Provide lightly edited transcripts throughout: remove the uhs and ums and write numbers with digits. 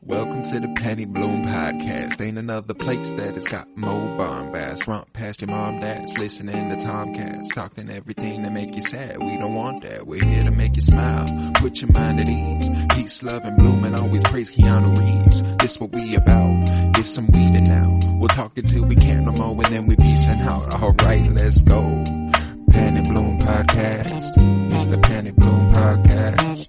Welcome to the Penny Bloom Podcast. Ain't another place that has got more bombast. Romp past your mom, dad's listening to Tomcats. Talking everything that make you sad. We don't want that. We're here to make you smile. Put your mind at ease. Peace, love, and bloom, and always praise Keanu Reeves. This what we about. Get some weed now. We'll talk until we can't no more, and then we peacing out. Alright, let's go. Penny Bloom Podcast. It's the Penny Bloom Podcast.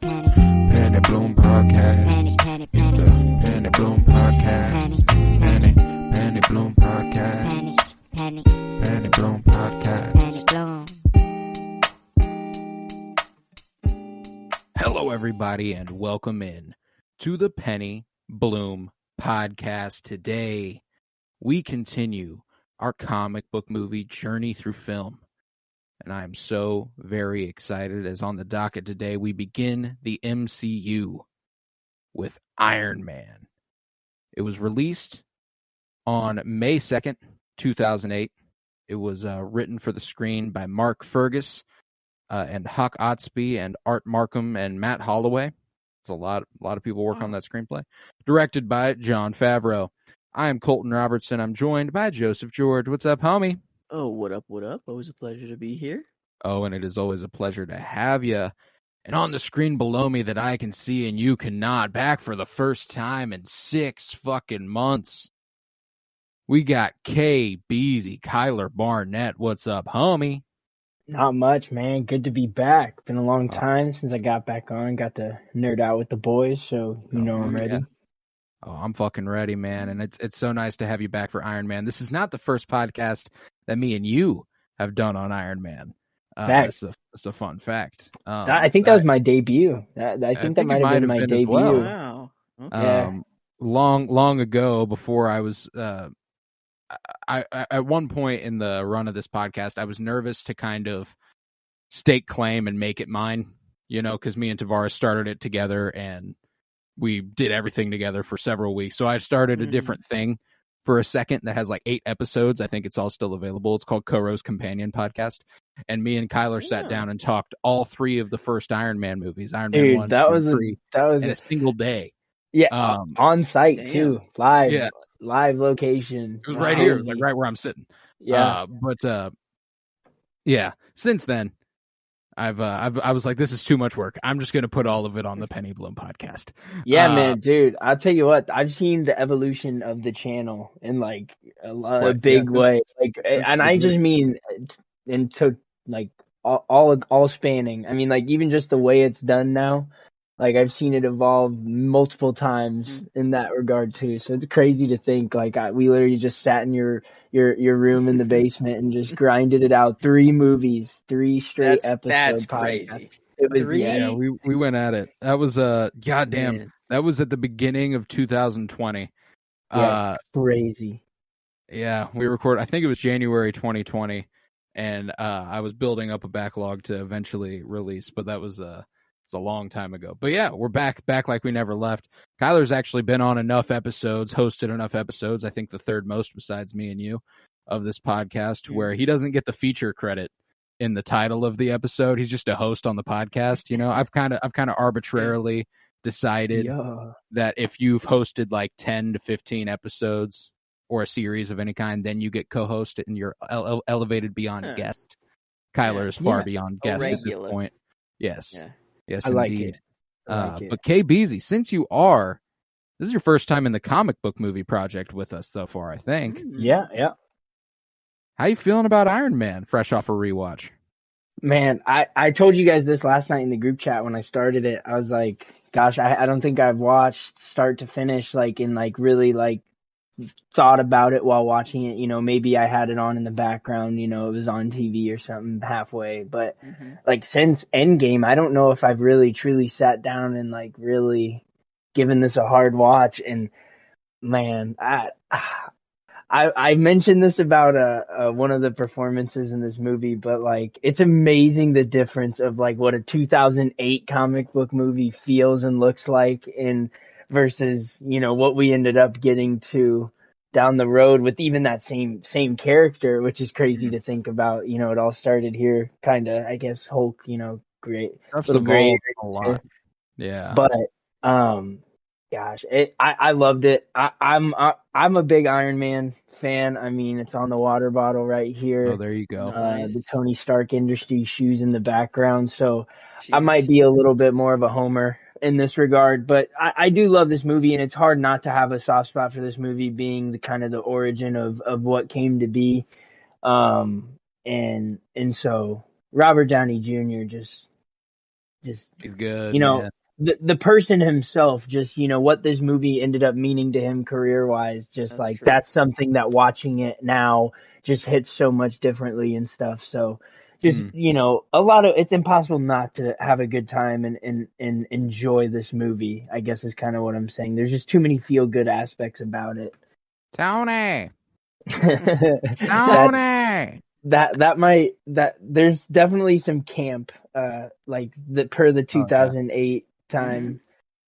Penny Bloom Podcast. It's the Penny Bloom Podcast. Penny Bloom Podcast. Penny Bloom Podcast. Hello, everybody, and welcome in to the Penny Bloom Podcast. Today, we continue our comic book movie journey through film. And I am so very excited as on the docket today, we begin the MCU with Iron Man. It was released on May 2nd, 2008. It was written for the screen by Mark Fergus and Huck Otsby and Art Markham and Matt Holloway. It's a lot of people work on that screenplay. Directed by Jon Favreau. I am Colton Robertson. I'm joined by Joseph George. What's up, homie? Oh, what up, what up? Always a pleasure to be here. Oh, and it is always a pleasure to have you. And on the screen below me that I can see and you cannot, back for the first time in 6 fucking months, we got K. Beasy, Kyler Barnett. What's up, homie? Not much, man. Good to be back. Been a long time since I got back on. Got to nerd out with the boys, so I'm ready. Yeah. Oh, I'm fucking ready, man. And it's so nice to have you back for Iron Man. This is not the first podcast that me and you have done on Iron Man. That's a fun fact. I think that was my debut. I think that might have been my debut. Well. Wow. Okay. Long ago, before I was, I at one point in the run of this podcast, I was nervous to kind of stake claim and make it mine, because me and Tavares started it together and we did everything together for several weeks. So I started a different thing for a second that has like 8 episodes. I think it's all still available. It's called Koro's Companion Podcast. And me and Kyler sat down and talked all 3 of the first Iron Man movies. Iron Man 1, 2, and 3 in a single day. Yeah, on site too. Live. Yeah. Live location. It was right here. It was like right where I'm sitting. Yeah. Since then, I was like, this is too much work. I'm just going to put all of it on the Penny Bloom Podcast. Yeah, man, dude. I'll tell you what. I've seen the evolution of the channel in like a big way. And I just mean into like all spanning. I mean, like even just the way it's done now. Like I've seen it evolve multiple times in that regard too. So it's crazy to think like we literally just sat in your room in the basement and just grinded it out. 3 movies, 3 straight episodes. That's crazy. It was 3? Yeah, we went at it. That was goddamn. Man. That was at the beginning of 2020. Yeah, crazy. Yeah, we recorded. I think it was January 2020, and I was building up a backlog to eventually release, but that was a long time ago. But yeah, we're back like we never left. Kyler's actually been on enough episodes, hosted enough episodes, I think the 3rd most besides me and you, of this podcast, where he doesn't get the feature credit in the title of the episode. He's just a host on the podcast. I've kind of arbitrarily decided that if you've hosted like 10 to 15 episodes or a series of any kind, then you get co-host and you're elevated beyond guest. Kyler is far beyond guest at this point. Yes. Yeah. Yes, I like indeed. it. But K. Beasy, since this is your first time in the comic book movie project with us so far, I think. Yeah. How you feeling about Iron Man, fresh off a rewatch? Man, I told you guys this last night in the group chat when I started it. I was like, gosh, I don't think I've watched start to finish, like, and like really like thought about it while watching it. Maybe I had it on in the background, it was on TV or something halfway, but like since Endgame, I don't know if I've really truly sat down and like really given this a hard watch. And man, I mentioned this about one of the performances in this movie, but like it's amazing the difference of like what a 2008 comic book movie feels and looks like versus, what we ended up getting to down the road with even that same character, which is crazy to think about. It all started here, kind of, I guess, Hulk, great. Stuff's evolved a lot. Yeah. But Gosh, I loved it. I'm a big Iron Man fan. I mean, it's on the water bottle right Oh, here. there you go. Nice. The Tony Stark Industries shoes in the background. So I Cheers. might be a little bit more of a homer in this regard, but I do love this movie, and it's hard not to have a soft spot for this movie being the kind of the origin of what came to be. And so Robert Downey Jr. just He's good, you know, man. the person himself, just, what this movie ended up meaning to him career wise, just That's like true. that's something that watching it now just hits so much differently and stuff. So just, a lot of, it's impossible not to have a good time and enjoy this movie, I guess is kind of what I'm saying. There's just too many feel good aspects about it. Tony! That there's definitely some camp, like per the 2008 time.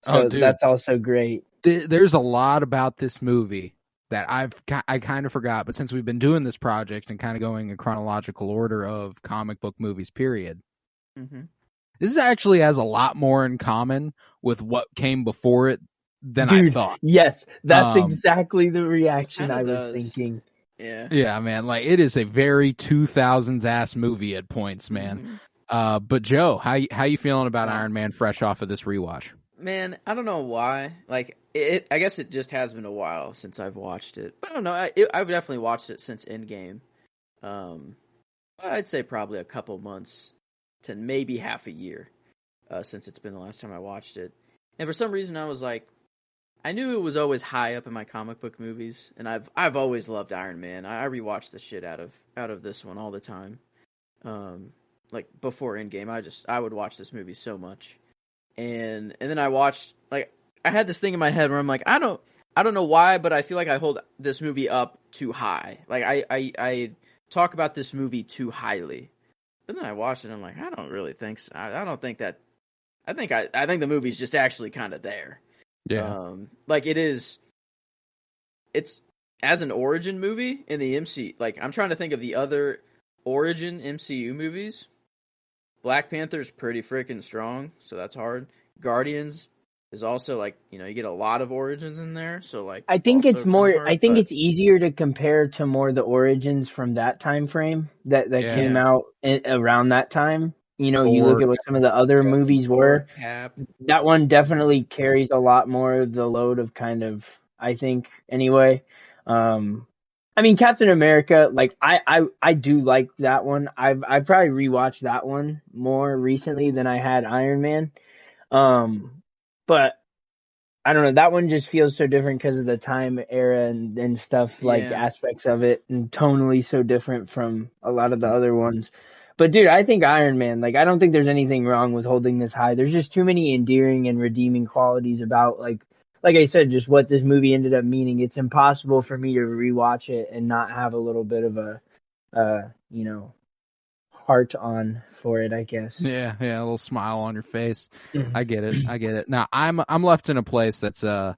So dude. that's also great. There's a lot about this movie that I kind of forgot, but since we've been doing this project and kind of going in chronological order of comic book movies, period, this actually has a lot more in common with what came before it than I thought. Yes, that's exactly the reaction I was does. thinking. Yeah, man, like it is a very 2000s ass movie at points, man. But Joe, how you feeling about Iron Man fresh off of this rewatch? Man, I don't know why. Like, I guess it just has been a while since I've watched it. But I don't know. I've definitely watched it since Endgame. I'd say probably a couple months to maybe half a year since it's been the last time I watched it. And for some reason, I was like, I knew it was always high up in my comic book movies, and I've always loved Iron Man. I rewatch the shit out of this one all the time. Like before Endgame, I would watch this movie so much. And then I watched, like, I had this thing in my head where I'm like, I don't know why, but I feel like I hold this movie up too high. Like I talk about this movie too highly. But then I watched it and I'm like, I don't really think so. I don't think that. I think the movie's just actually kind of there. Yeah. Like it's as an origin movie in the MCU. Like, I'm trying to think of the other origin MCU movies. Black Panther's pretty freaking strong, so that's hard. Guardians is also, like, you get a lot of origins in there, so, like, I think it's more hard, it's easier to compare to more the origins from that time frame that came out around that time. You look at what some of the other movies were. Cap. That one definitely carries a lot more of the load of kind of, I think, anyway. I mean, Captain America, like, I do like that one. I've probably rewatched that one more recently than I had Iron Man. But I don't know, that one just feels so different because of the time era and stuff, like aspects of it, and tonally so different from a lot of the other ones. But dude, I think Iron Man, like, I don't think there's anything wrong with holding this high. There's just too many endearing and redeeming qualities about, like I said, just what this movie ended up meaning. It's impossible for me to rewatch it and not have a little bit of a, heart on for it, I guess. Yeah, a little smile on your face. I get it. Now, I'm left in a place that's I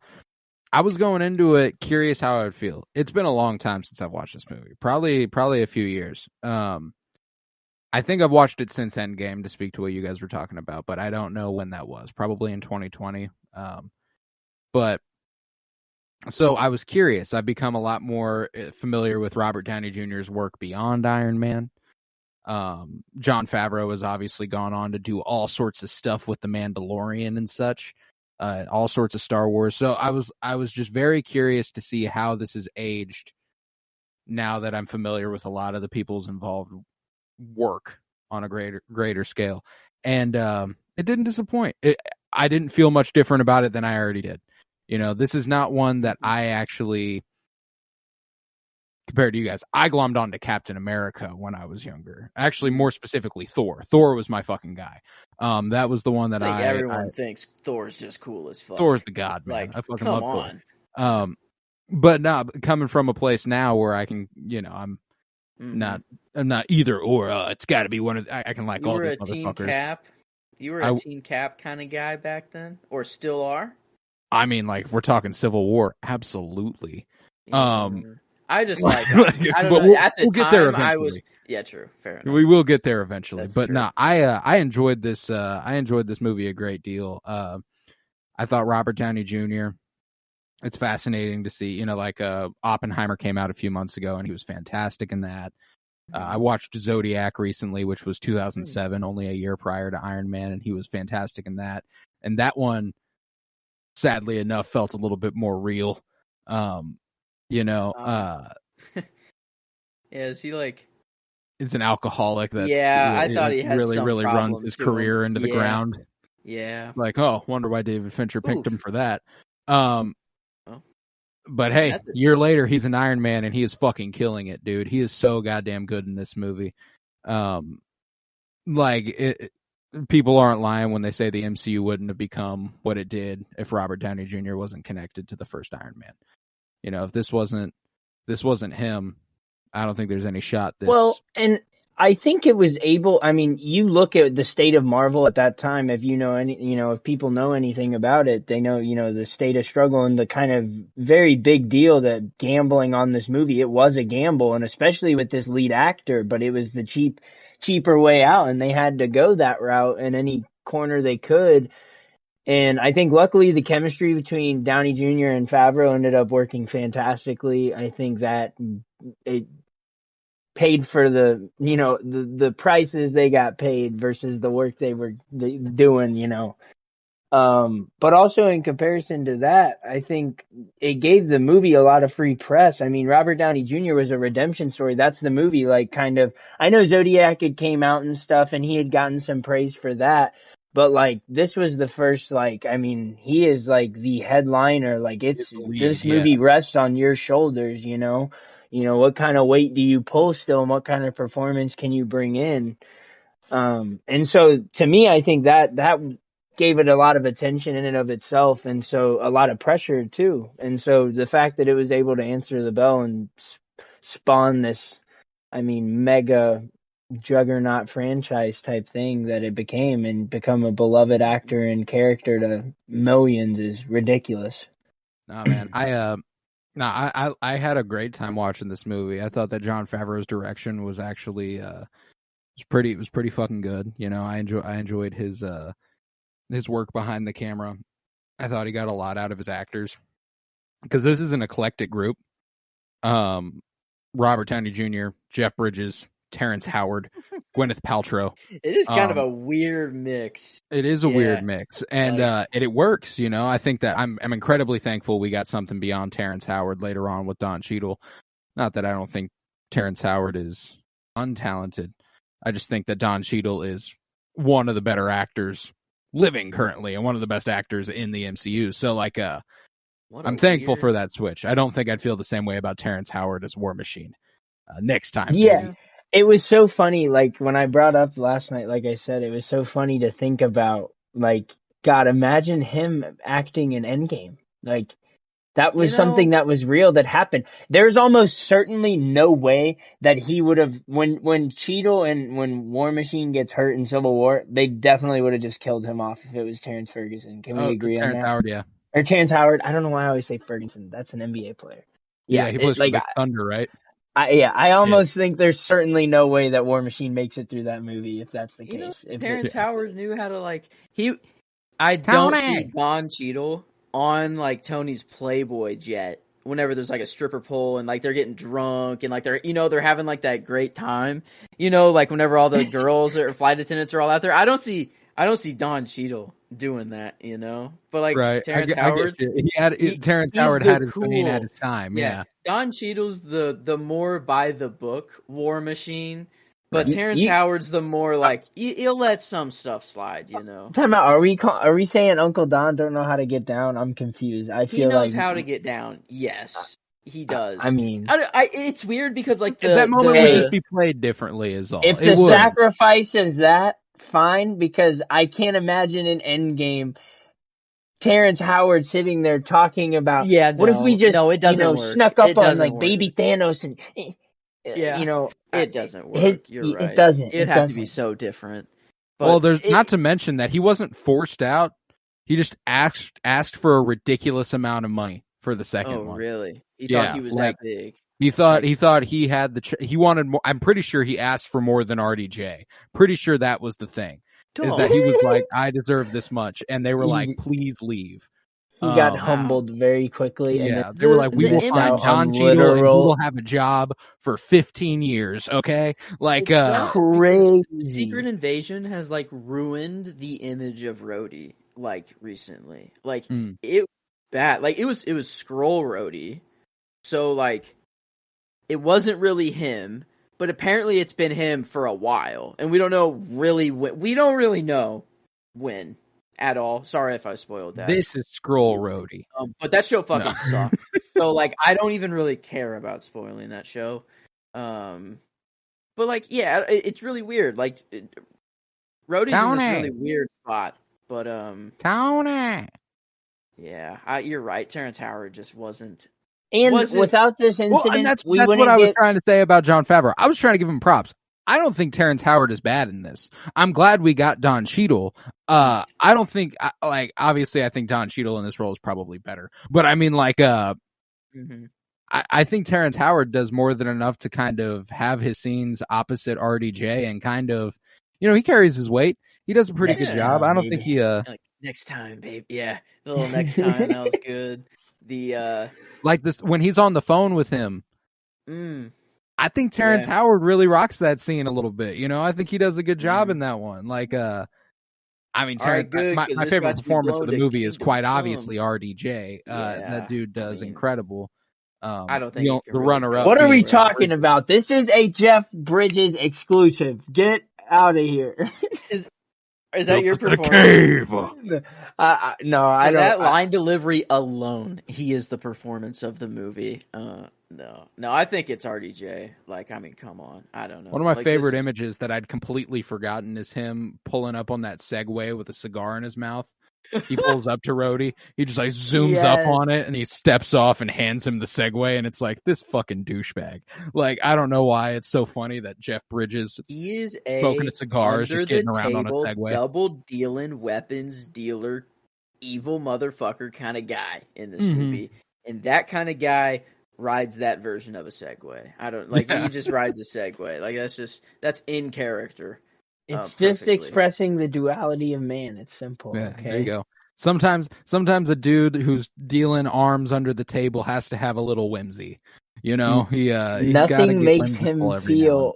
was going into it curious how I would feel. It's been a long time since I've watched this movie. Probably a few years. I think I've watched it since Endgame, to speak to what you guys were talking about, but I don't know when that was. Probably in 2020. But so I was curious. I've become a lot more familiar with Robert Downey Jr.'s work beyond Iron Man. Jon Favreau has obviously gone on to do all sorts of stuff with The Mandalorian and such, all sorts of Star Wars. So I was just very curious to see how this is aged now that I'm familiar with a lot of the people's involved work on a greater scale. And it didn't disappoint. I didn't feel much different about it than I already did. This is not one that I actually, compared to you guys, I glommed onto Captain America when I was younger. Actually, more specifically, Thor. Thor was my fucking guy. That was the one that I think everyone thinks Thor's just cool as fuck. Thor's the god, man. Like, I fucking come love on. Thor. But no, coming from a place now where I can, I'm not either or. It's got to be one of. I can like all these motherfuckers. You were a Team Cap kind of guy back then, or still are? I mean, like, if we're talking Civil War, absolutely. I just like, I don't know. At the time, get there eventually. True, fair enough. We will get there eventually. That's but true. no, I enjoyed this. I enjoyed this movie a great deal. I thought Robert Downey Jr., it's fascinating to see, you know, like Oppenheimer came out a few months ago and he was fantastic in that. I watched Zodiac recently, which was 2007, only a year prior to Iron Man, and he was fantastic in that. And that one, sadly enough, felt a little bit more real. Yeah, is he like... Is an alcoholic that's I thought he had really, some really runs problems his to career him. into the ground. Yeah. Like, oh, wonder why David Fincher picked him for that. But hey, a That's year later, he's an Iron Man, and he is fucking killing it, dude. He is so goddamn good in this movie. People aren't lying when they say the MCU wouldn't have become what it did if Robert Downey Jr. wasn't connected to the first Iron Man. You know, if this wasn't him, I don't think there's any shot. Well, and I think it was able. I mean, you look at the state of Marvel at that time. If you know any, you know, if people know anything about it, they know, you know, the state of struggle and the kind of very big deal that gambling on this movie. It was a gamble, and especially with this lead actor. But it was the cheaper way out, and they had to go that route in any corner they could. And I think luckily the chemistry between Downey Jr. and Favreau ended up working fantastically. I think that it paid for the, you know, the prices they got paid versus the work they were doing, you know. But also in comparison to that, I think it gave the movie a lot of free press. I mean, Robert Downey Jr. was a redemption story. That's the movie, like, kind of, I know Zodiac had came out and stuff and he had gotten some praise for that. But like, this was the first, like, I mean, he is like the headliner. Like, this movie rests on your shoulders, you know. You know, what kind of weight do you pull still, and what kind of performance can you bring in? And so to me, I think that gave it a lot of attention in and of itself, and so a lot of pressure too. And so the fact that it was able to answer the bell and spawn this, I mean, mega juggernaut franchise type thing that it became and become a beloved actor and character to millions is ridiculous. Nah, man, I had a great time watching this movie. I thought that Jon Favreau's direction was actually was pretty fucking good. You know, I enjoyed his work behind the camera. I thought he got a lot out of his actors because this is an eclectic group. Robert Downey Jr., Jeff Bridges, Terrence Howard, Gwyneth Paltrow. It is kind of a weird mix. It is a weird mix, and it works. You know, I think that I'm incredibly thankful we got something beyond Terrence Howard later on with Don Cheadle. Not that I don't think Terrence Howard is untalented. I just think that Don Cheadle is one of the better actors living currently and one of the best actors in the MCU. So, like, I'm thankful for that switch. I don't think I'd feel the same way about Terrence Howard as War Machine next time. Yeah. Maybe. It was so funny, like, when I brought up last night, like I said, it was so funny to think about, like, God, imagine him acting in Endgame. Like, that was something that was real that happened. There's almost certainly no way that he would have, when Cheadle and when War Machine gets hurt in Civil War, they definitely would have just killed him off if it was Terrence Ferguson. Can we agree on that? Terrence Howard, yeah. Or Terrence Howard. I don't know why I always say Ferguson. That's an NBA player. Yeah, he plays for the Thunder, right? I almost think there's certainly no way that War Machine makes it through that movie if that's the case. Terrence Howard knew how to, like, I don't see Don Cheadle on, like, Tony's Playboy jet whenever there's, like, a stripper pole and, like, they're getting drunk and, like, they're having, like, that great time. You know, like, whenever all the girls or flight attendants are all out there. I don't see Don Cheadle doing that, you know? But, like, right. Terrence Howard... Terrence Howard had his vein at his time, yeah. Don Cheadle's the more by-the-book War Machine, but Terrence Howard's the more, like, he'll let some stuff slide, you know? Time out, are we saying Uncle Don don't know how to get down? I'm confused. He knows how to get down, yes. He does. I mean... it's weird because, like, that moment would just be played diffently is all. If the sacrifice is that, fine, because I can't imagine an Endgame Terrence Howard sitting there talking about what if we just it doesn't work. Snuck up on like baby Thanos and you know it doesn't work. You're right. It doesn't. It'd have to be so different. But well, there's not to mention that he wasn't forced out. He just asked for a ridiculous amount of money for the second one. Oh, really? He thought he was that big. He thought he had he wanted more. I'm pretty sure he asked for more than RDJ. Pretty sure that was the thing. is that he was like, I deserve this much, and they were like, please leave. He got humbled very quickly. And Yeah, they were like, we will find Don Cheadle and we will have a job for 15 years, okay? Like, crazy. Secret Invasion has, like, ruined the image of Rhodey, like, recently. Like, it was bad. Like, it was Skrull Rhodey. So, like, it wasn't really him, but apparently it's been him for a while. And we don't know really when. We don't really know when. At all. Sorry if I spoiled that. This is Skrull Rhodey. But that show fucking sucked. So, like, I don't even really care about spoiling that show. But, like, yeah, it's really weird. Like, Rhodey's in this really weird spot. But, Tony! Yeah, you're right. Terrence Howard just wasn't. And without this incident, and that's what I was trying to say about Jon Favreau. I was trying to give him props. I don't think Terrence Howard is bad in this. I'm glad we got Don Cheadle. I don't think, like, obviously I think Don Cheadle in this role is probably better. But I mean, like, I think Terrence Howard does more than enough to kind of have his scenes opposite RDJ and kind of, you know, he carries his weight. He does a pretty good job. I don't think he, like, next time, babe. Yeah. A little next time. That was good. Like this, when he's on the phone with him. I think Terrence Howard really rocks that scene a little bit. You know, I think he does a good job in that one. Like, I mean, Terrence, my favorite performance of the movie is quite obviously RDJ. That dude does incredible. I don't think the runner-up. What are we talking about? This is a Jeff Bridges exclusive. Get out of here. Is that your performance? No, I don't. That line delivery alone, he is the performance of the movie. No, I think it's RDJ. Like, I mean, come on. I don't know. One of my favorite images that I'd completely forgotten is him pulling up on that Segway with a cigar in his mouth. He pulls up to Rhodey. He just like zooms up on it and he steps off and hands him the Segway. And it's like, this fucking douchebag. Like, I don't know why it's so funny that Jeff Bridges he is smoking a cigar is just getting around on a Segway. Double dealing weapons dealer, evil motherfucker kind of guy in this movie. And that kind of guy rides that version of a Segway. I don't like he just rides a Segway. Like that's in character. It's just expressing the duality of man. It's simple. Yeah, okay? There you go. Sometimes a dude who's dealing arms under the table has to have a little whimsy. You know, nothing makes him feel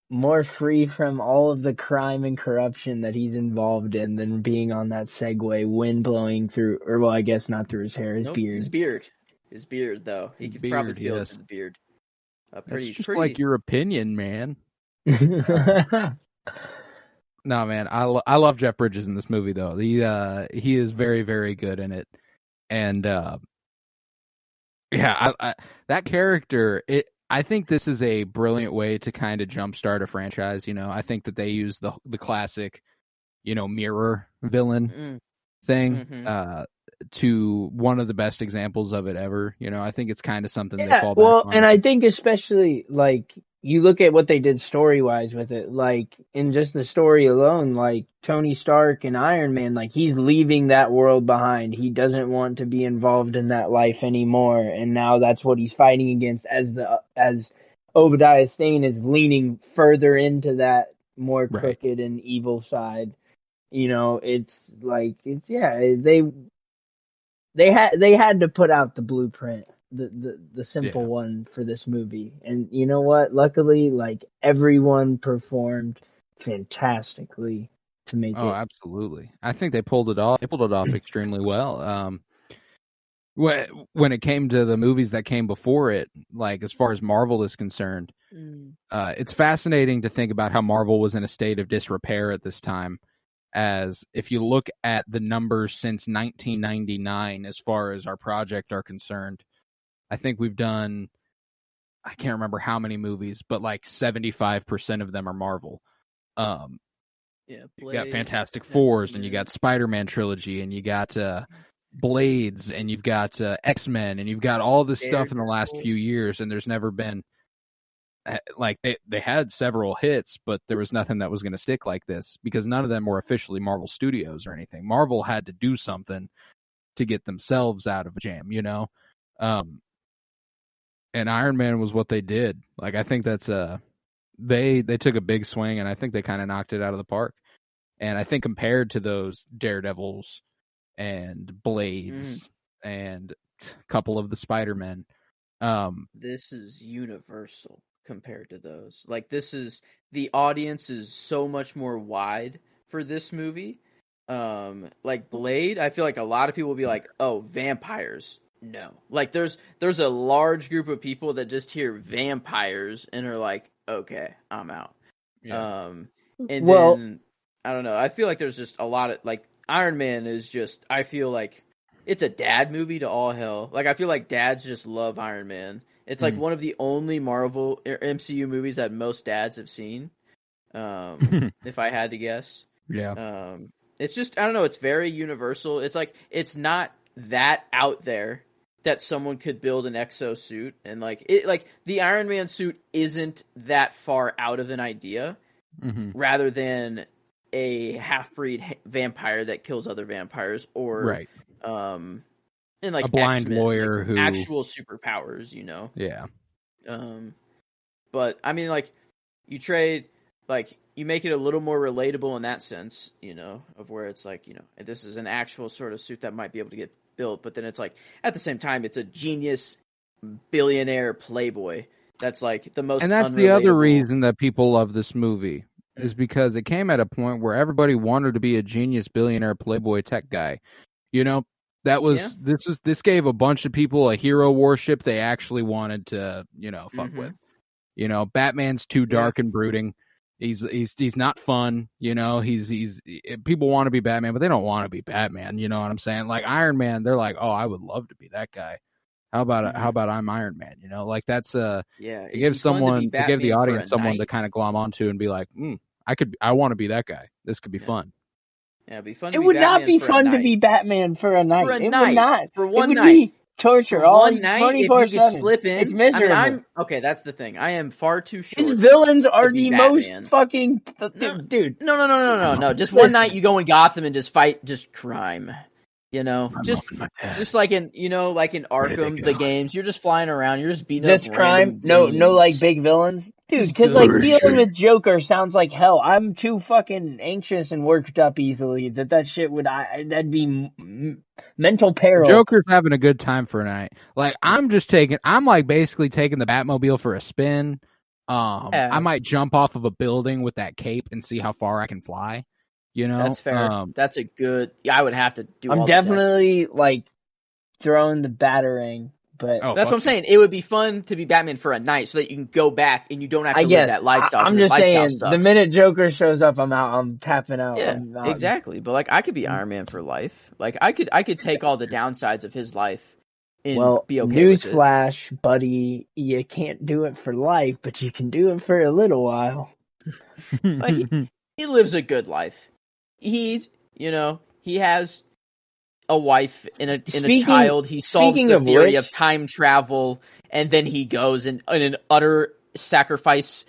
more free from all of the crime and corruption that he's involved in than being on that Segway, wind blowing through, or well, I guess not through his hair, beard. His beard, though. He could probably feel it through the beard. That's just like your opinion, man. No, man, I love Jeff Bridges in this movie, though. He is very, very good in it. And, that character, I think this is a brilliant way to kind of jumpstart a franchise, you know. I think that they use the classic, you know, mirror villain thing, to one of the best examples of it ever. You know, I think it's kind of something they fall back on. And I think especially, like, you look at what they did story-wise with it, like, in just the story alone, like, Tony Stark and Iron Man, like, he's leaving that world behind. He doesn't want to be involved in that life anymore, and now that's what he's fighting against as Obadiah Stane is leaning further into that more crooked and evil side. You know, it's like, they had to put out the blueprint. The simple one for this movie. And you know what? Luckily, like, everyone performed fantastically to make it. Oh, absolutely. I think they pulled it off. They pulled it off extremely well. When it came to the movies that came before it, like, as far as Marvel is concerned, it's fascinating to think about how Marvel was in a state of disrepair at this time. As if you look at the numbers since 1999, as far as our project are concerned, I think we've done, I can't remember how many movies, but like 75% of them are Marvel. You got Fantastic Fours, and you got Spider-Man trilogy, and you got Blades, and you've got X-Men, and you've got all this stuff in the last few years, and there's never been, like, they had several hits, but there was nothing that was going to stick like this, because none of them were officially Marvel Studios or anything. Marvel had to do something to get themselves out of a jam, you know? And Iron Man was what they did. Like, I think that's they took a big swing, and I think they kind of knocked it out of the park. And I think compared to those Daredevils and Blades and a couple of the Spider-Men, this is universal compared to those. Like, the audience is so much more wide for this movie. Like Blade, I feel like a lot of people will be like, "Oh, vampires." No. Like there's a large group of people that just hear vampires and are like, "Okay, I'm out." yeah. And Well- then I don't know. I feel like there's just a lot of, like, Iron Man is just, I feel like it's a dad movie to all hell. Like, I feel like dads just love Iron Man. It's like one of the only Marvel MCU movies that most dads have seen. If I had to guess. Yeah. It's just, I don't know, it's very universal. It's like, it's not that out there that someone could build an exosuit, and like the Iron Man suit isn't that far out of an idea, rather than a half-breed vampire that kills other vampires, or Right. And like A blind X-Men, lawyer like who actual superpowers, you know. Yeah. But I mean, like, you trade, like, you make it a little more relatable in that sense, you know, of where it's like, you know, this is an actual sort of suit that might be able to get built, but then it's like, at the same time, it's a genius billionaire playboy that's like the most, and that's the other unrelatable- reason that people love this movie, is because it came at a point where everybody wanted to be a genius billionaire playboy tech guy. You know, that was this gave a bunch of people a hero worship they actually wanted to, you know, fuck with. You know, Batman's too dark and brooding. He's not fun. You know, he's people want to be Batman, but they don't want to be Batman. You know what I'm saying? Like Iron Man, they're like, oh, I would love to be that guy. How about I'm Iron Man? You know, like that's it gives the audience someone to kind of glom onto and be like, I want to be that guy. This could be fun. Yeah, it'd be fun. It would not be fun to be Batman for a night. For a it night. would not. For one it would night. Be torture For all one night, if you 24/7. could slip in, It's miserable. I mean, okay, that's the thing. I am far too short. His villains are be the most Batman. fucking dude. No. Just one night you go in Gotham and just fight just crime. You know, just like in Arkham, the games, you're just flying around, you're just beating Just up crime. random No, like dudes. big villains, dude. Because like dealing with Joker sounds like hell. I'm too fucking anxious and worked up easily. That shit would that'd be mental peril. Joker's having a good time for a night. Like I'm basically taking the Batmobile for a spin. I might jump off of a building with that cape and see how far I can fly. You know, That's fair. That's a good. I would have to do. I'm all the tests. definitely like throwing the batarang, but That's what I'm saying. It would be fun to be Batman for a night, so that you can go back and you don't have to I live guess that lifestyle. I'm 'cause just lifestyle saying, sucks. the minute Joker shows up, I'm out. I'm tapping out. Yeah, I'm out. exactly. But like, I could be Iron Man for life. Like, I could take all the downsides of his life and be okay with it. Newsflash, buddy, you can't do it for life, but you can do it for a little while. Like, he lives a good life. He has a wife and a child. He solves the theory of time travel, and then he goes in an utter sacrifice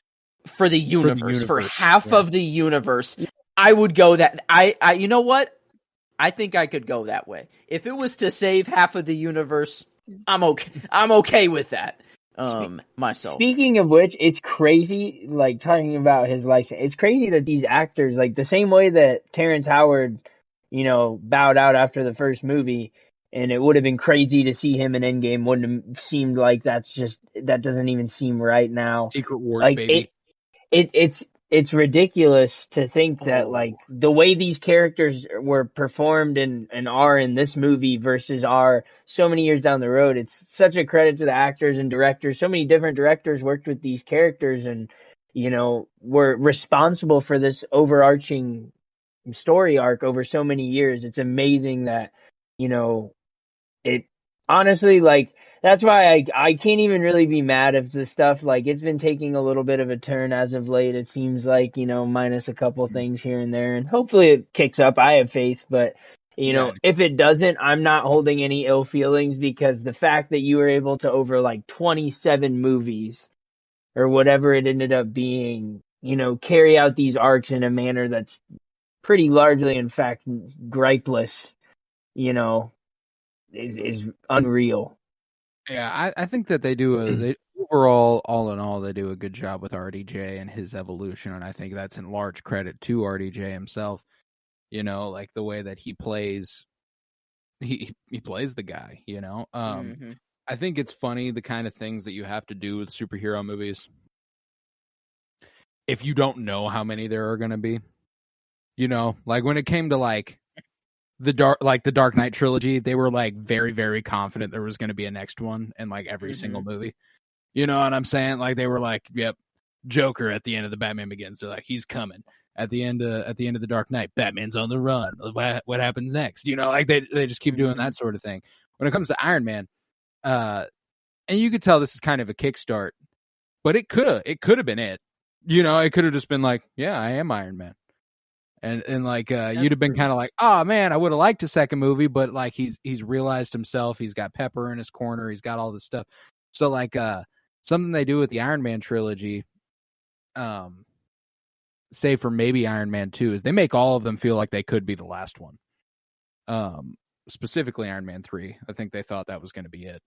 for the universe, for half of the universe. I would go that. I you know what? I think I could go that way. If it was to save half of the universe, I'm okay. I'm okay with that. Myself. Speaking of which, it's crazy, like, talking about his life, it's crazy that these actors, like, the same way that Terrence Howard, you know, bowed out after the first movie, and it would have been crazy to see him in Endgame, wouldn't have seemed like that doesn't even seem right now. Secret Wars, like, baby. It's ridiculous to think that, like, the way these characters were performed and are in this movie versus are so many years down the road. It's such a credit to the actors and directors. So many different directors worked with these characters and, you know, were responsible for this overarching story arc over so many years. It's amazing that, you know, it honestly, like, that's why I can't even really be mad if the stuff, like, it's been taking a little bit of a turn as of late. It seems like, you know, minus a couple things here and there, and hopefully it kicks up. I have faith, but, you know, if it doesn't, I'm not holding any ill feelings, because the fact that you were able to, over like 27 movies or whatever it ended up being, you know, carry out these arcs in a manner that's pretty largely, in fact, gripeless, you know, is unreal. Yeah, I think that they do overall, all in all, they do a good job with RDJ and his evolution, and I think that's in large credit to RDJ himself. You know, like the way that he plays, he plays the guy. You know, I think it's funny the kind of things that you have to do with superhero movies if you don't know how many there are going to be. You know, like when it came to like the Dark Knight trilogy, they were like very, very confident there was going to be a next one in like every single movie. You know what I'm saying? Like they were like, yep, Joker at the end of the Batman Begins. They're like, he's coming. At the end of the Dark Knight, Batman's on the run. What happens next? You know, like they just keep doing that sort of thing. When it comes to Iron Man, and you could tell this is kind of a kickstart, but it could have been it. You know, it could have just been like, yeah, I am Iron Man. And like you'd have been kind of like, oh man, I would have liked a second movie, but like he's realized himself, he's got Pepper in his corner, he's got all this stuff. So like something they do with the Iron Man trilogy, say for maybe Iron Man 2, is they make all of them feel like they could be the last one. Specifically Iron Man 3, I think they thought that was going to be it.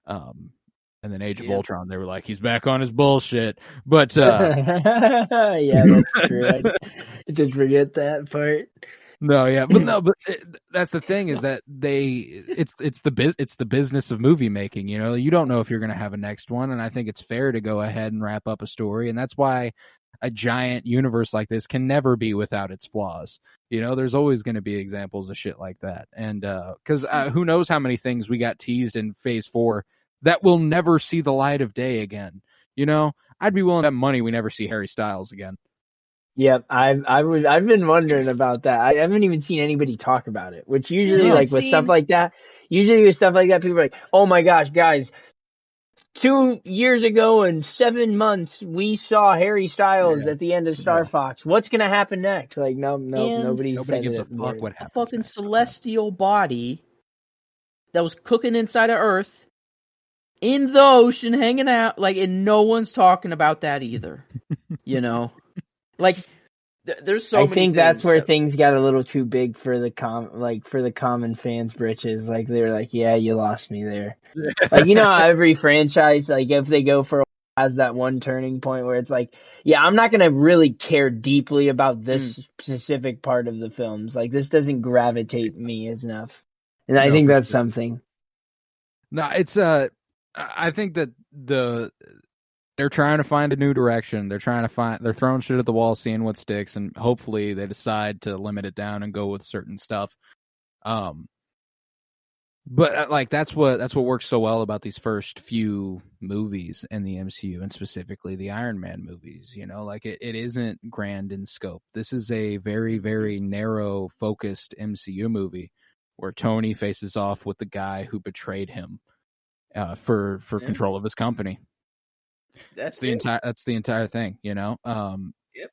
And then Age of Ultron, they were like, he's back on his bullshit. But yeah, that's true. I just forget that part. But that's the thing, is that it's the business of movie making. You know, you don't know if you're going to have a next one, and I think it's fair to go ahead and wrap up a story, and that's why a giant universe like this can never be without its flaws. You know, there's always going to be examples of shit like that, and because who knows how many things we got teased in Phase 4 that will never see the light of day again. You know, I'd be willing to bet money we never see Harry Styles again. Yep, I've been wondering about that. I haven't even seen anybody talk about it, which usually with stuff like that, people are like, oh my gosh, guys, 2 years ago and 7 months, we saw Harry Styles at the end of Star Fox. What's going to happen next? Like, nobody gives a fuck what happens. A fucking celestial body that was cooking inside of Earth in the ocean, hanging out, like, and no one's talking about that either. You know, like, there's so. I many think that's where things got a little too big for the common fans' britches. Like they were like, "Yeah, you lost me there." Like, you know, how every franchise, like if they go for has that one turning point where it's like, yeah, I'm not gonna really care deeply about this specific part of the films. Like this doesn't gravitate me as enough, and I think that's something. No, it's I think that they're trying to find a new direction. They're throwing shit at the wall, seeing what sticks, and hopefully they decide to limit it down and go with certain stuff. But like that's what works so well about these first few movies in the MCU, and specifically the Iron Man movies. You know, like it isn't grand in scope. This is a very, very narrow, focused MCU movie where Tony faces off with the guy who betrayed him for control of his company. That's the entire thing, you know. Yep.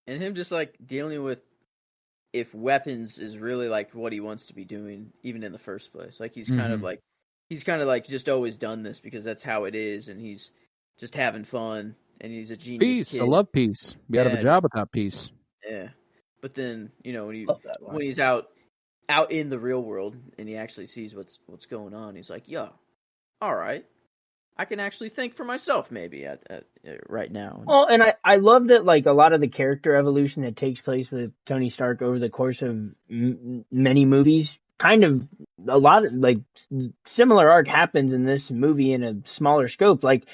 And him just like dealing with if weapons is really like what he wants to be doing, even in the first place. Like he's kind of like just always done this because that's how it is, and he's just having fun, and he's a genius. Peace, kid. I love peace. We gotta have a job without peace. Yeah, but then you know when he's out in the real world and he actually sees what's going on, he's like, yeah, all right. I can actually think for myself maybe at right now. Well, and I love that like a lot of the character evolution that takes place with Tony Stark over the course of many movies, kind of a lot of like similar arc happens in this movie in a smaller scope. Like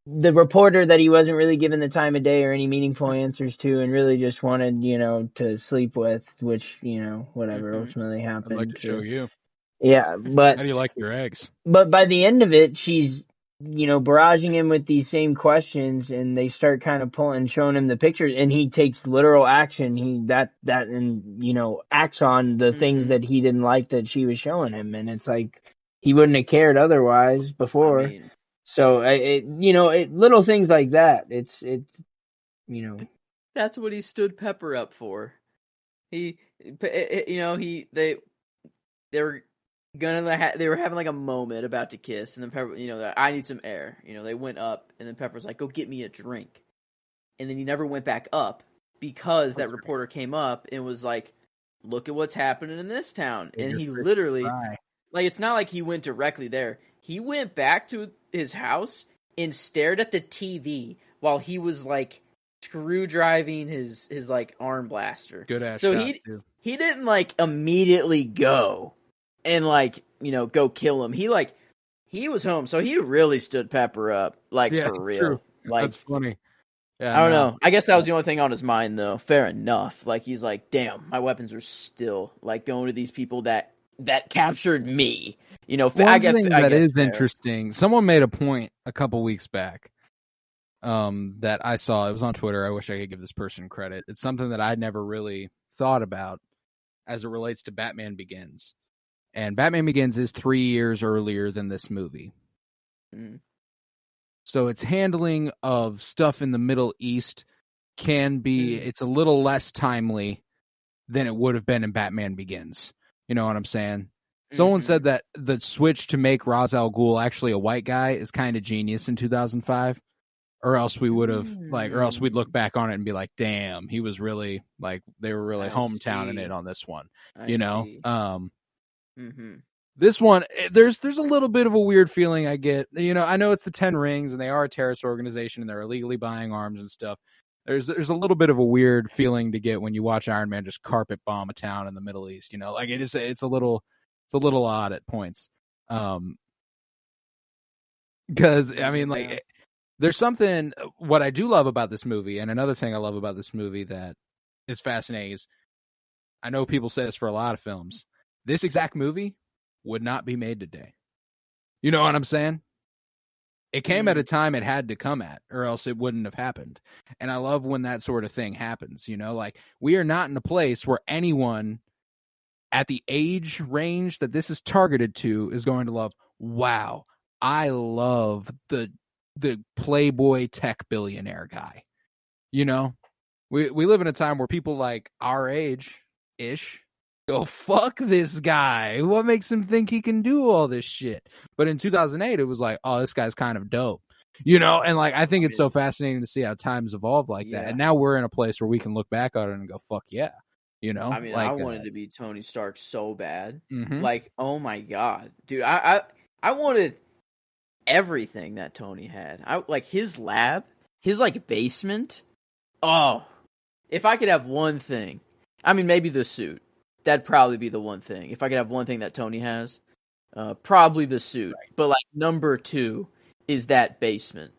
the reporter that he wasn't really given the time of day or any meaningful answers to, and really just wanted, you know, to sleep with, which, you know, whatever ultimately happened. I'd like to show you. Yeah, but how do you like your eggs? But by the end of it, she's, you know, barraging him with these same questions, and they start kind of showing him the pictures, and he takes literal action. And, you know, acts on the things that he didn't like that she was showing him. And it's like, he wouldn't have cared otherwise before. I mean, so little things like that. It's, you know, that's what he stood Pepper up for. They were having like a moment about to kiss, and then Pepper, you know, I need some air. You know, they went up, and then Pepper's like, go get me a drink. And then he never went back up because that reporter came up and was like, look at what's happening in this town. And he literally, like, it's not like he went directly there. He went back to his house and stared at the TV while he was like screw driving his like arm blaster. Good ass. So shot, he didn't like immediately go and like, you know, go kill him. He was home, so he really stood Pepper up, like, Yeah, for it's real. true. Like, That's funny. Yeah, I don't know. I guess that was the only thing on his mind, though. Fair enough. Like, he's like, damn, my weapons are still like going to these people that captured me. You know, One thing that is fair. interesting. Someone made a point a couple weeks back. That I saw. It was on Twitter. I wish I could give this person credit. It's something that I'd never really thought about as it relates to Batman Begins. And Batman Begins is 3 years earlier than this movie. Mm. So its handling of stuff in the Middle East can be, it's a little less timely than it would have been in Batman Begins. You know what I'm saying? Someone said that the switch to make Ra's al Ghul actually a white guy is kind of genius in 2005. Or else we would have, or else we'd look back on it and be like, damn, he was really, like, they were really hometowning it on this one. You know? This one, there's a little bit of a weird feeling I get. You know, I know it's the 10 Rings and they are a terrorist organization and they're illegally buying arms and stuff. There's a little bit of a weird feeling to get when you watch Iron Man just carpet bomb a town in the Middle East. You know, like it's a little odd at points. Because I mean, like, there's something. What I do love about this movie, and another thing I love about this movie that is fascinating is, I know people say this for a lot of films. This exact movie would not be made today. You know what I'm saying? It came at a time it had to come at, or else it wouldn't have happened. And I love when that sort of thing happens. You know, like, we are not in a place where anyone at the age range that this is targeted to is going to love, wow, I love the playboy tech billionaire guy. You know, we live in a time where people like our age-ish go, fuck this guy. What makes him think he can do all this shit? But in 2008, it was like, oh, this guy's kind of dope. You know, and like, I think it's so fascinating to see how times evolve like that. And now we're in a place where we can look back at it and go, fuck yeah. You know, I mean, like, I wanted to be Tony Stark so bad. Mm-hmm. Like, oh my god, dude, I wanted everything that Tony had. I like his lab, his like basement. Oh, if I could have one thing, I mean, maybe the suit. That'd probably be the one thing. If I could have one thing that Tony has, probably the suit. Right. But like number 2 is that basement.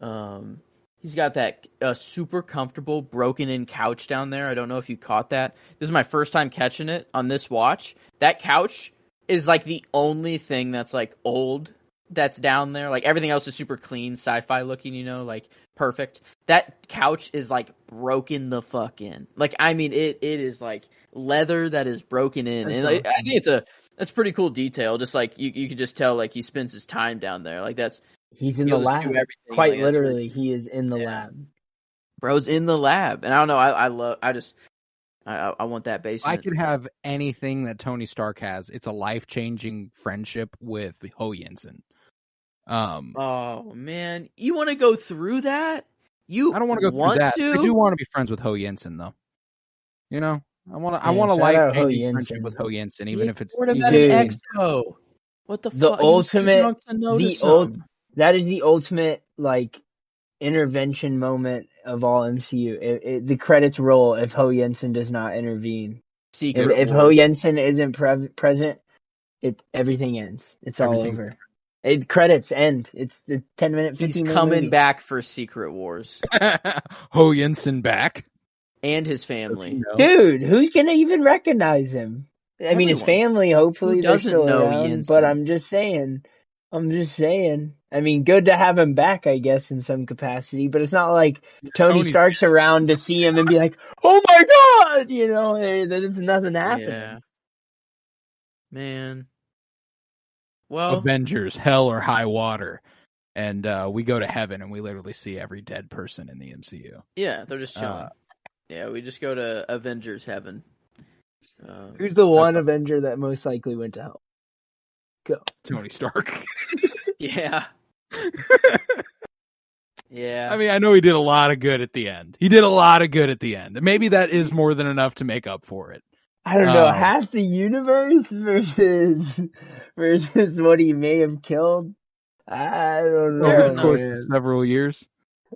He's got that super comfortable broken in couch down there. I don't know if you caught that. This is my first time catching it on this watch. That couch is like the only thing that's like old that's down there. Like, everything else is super clean, sci-fi looking, you know, like perfect. That couch is like broken the fuck in. Like, I mean, it is like leather that is broken in. And like, I think that's a pretty cool detail. Just like you can just tell, like, he spends his time down there. Like, he's in the lab. Quite like, literally, he is in the lab. Bro's in the lab. And I don't know, I want that basement. I could have anything that Tony Stark has. It's a life-changing friendship with Ho Yinsen. Oh man, you want to go through that? I don't want to go through that. I do want to be friends with Ho Yinsen, though. You know, I want a life-changing friendship with Ho Yinsen, even if it's. What about an EXO? What the fuck? The ultimate, that is the ultimate, like, intervention moment of all MCU. The credits roll if Ho Yinsen does not intervene. If Ho Yinsen isn't present, everything ends. It's all over. Credits end. It's the 10-minute, 15-minute He's coming movie. back for Secret Wars. Ho Yinsen back. And his family. Dude, who's going to even recognize him? I mean, his family, hopefully, they're still around, but I'm just saying. I mean, good to have him back, I guess, in some capacity, but it's not like Tony Stark's around to see him and be like, oh my god! You know, there's nothing happening. Yeah. Man. Well, Avengers, hell or high water. And we go to heaven and we literally see every dead person in the MCU. Yeah, they're just chilling. Yeah, we just go to Avengers heaven. Who's the one Avenger that most likely went to hell? Go. Tony Stark. Yeah. Yeah. I mean, I know he did a lot of good at the end. Maybe that is more than enough to make up for it. I don't know. Half the universe versus what he may have killed. I don't know. Over the course of several years.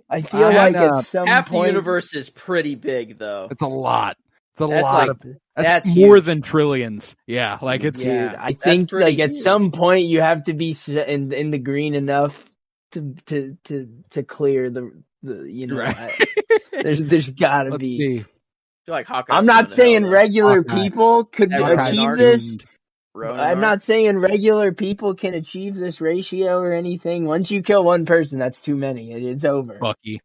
I feel like at some half point, the universe is pretty big, though. It's a lot. It's a That's lot like- of. that's more huge. than trillions. Yeah, like it's. Yeah. Dude, I that's think pretty like at huge. some point you have to be in the green enough to clear the Right. there's gotta Let's be. see. I feel like Hawkeye's I'm not going to saying hell, regular Hawkeye. people could That Ronan achieve arc? this. Doomed. Ronan I'm arc? not saying regular people can achieve this ratio or anything. Once you kill one person, that's too many. It's over. Bucky.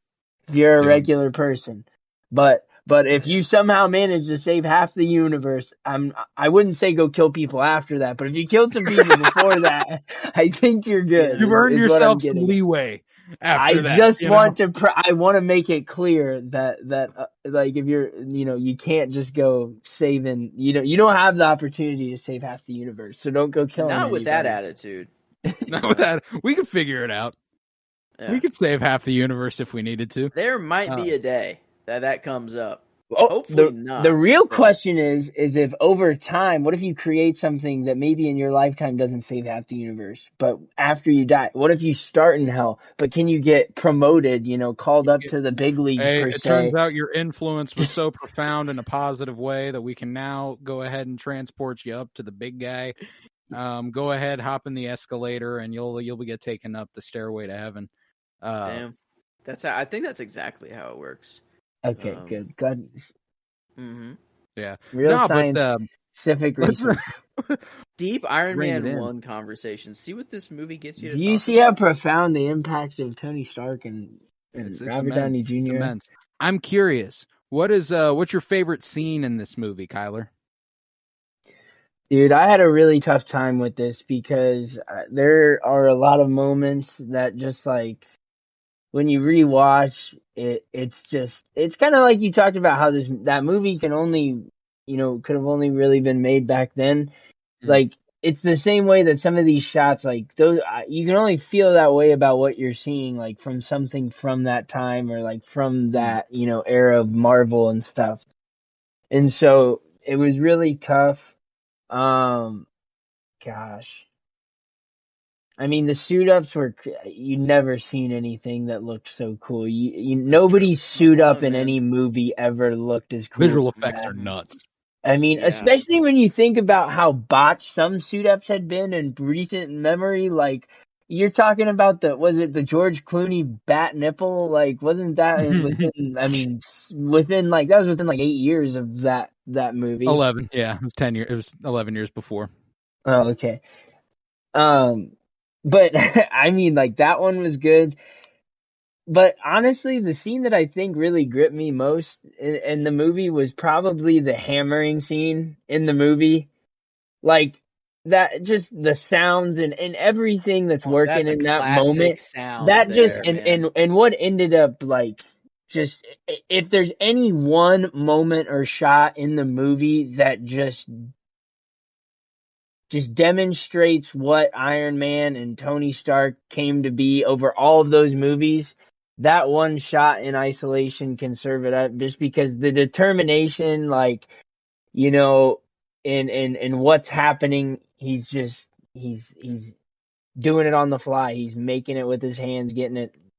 If you're a Dude. regular person. But if you somehow manage to save half the universe, I wouldn't say go kill people after that, but if you killed some people before that, I think you're good. You've earned is what I'm yourself some getting at. leeway. After I that, just you want know? to I want to make it clear that like if you're you can't just go saving you don't have the opportunity to save half the universe, so don't go killing Not with that anybody. attitude. Not with that. We could figure it out. Yeah. We could save half the universe if we needed to. There might be a day that comes up. Oh, Hopefully not. The real but- question is if over time, what if you create something that maybe in your lifetime doesn't save half the universe, but after you die, what if you start in hell, but can you get promoted, called up to the big leagues Hey, per it se? turns out your influence was so profound in a positive way that we can now go ahead and transport you up to the big guy. Go ahead, hop in the escalator, and you'll get taken up the stairway to heaven. Damn. I think that's exactly how it works. Okay, good. God, Mm-hmm. Yeah. real No, science, but specific research. Deep Iron Bring it Man in. 1 conversation. See what this movie gets you to Do you talk see how about. profound the impact of Tony Stark and it's Robert immense. Downey It's Jr.? immense. I'm curious. What's your favorite scene in this movie, Kyler? Dude, I had a really tough time with this because there are a lot of moments that just like when you rewatch it, it's kind of like you talked about how that movie can only could have only really been made back then. Mm. Like it's the same way that some of these shots, like those, you can only feel that way about what you're seeing, like from something from that time or like from that era of Marvel and stuff. And so it was really tough. Gosh. I mean, the suit ups you never seen anything that looked so cool. Nobody's suit up on, in man. any movie ever looked as cool. Visual as effects that. are nuts. I mean, Yeah. especially when you think about how botched some suit ups had been in recent memory. Like, you're talking about was it the George Clooney bat nipple? Like, wasn't that within, that was within like 8 years of that movie. 11. Yeah, it was 10 years. It was 11 years before. Oh, okay. But I mean, like that one was good. But honestly, the scene that I think really gripped me most in the movie was probably the hammering scene in the movie. Like that, just the sounds and everything that's working That's a in that classic moment. sound That just there, man. and what ended up like just if there's any one moment or shot in the movie that just demonstrates what Iron Man and Tony Stark came to be over all of those movies, that one shot in isolation can serve it up, just because the determination, like, in what's happening, he's doing it on the fly. He's making it with his hands,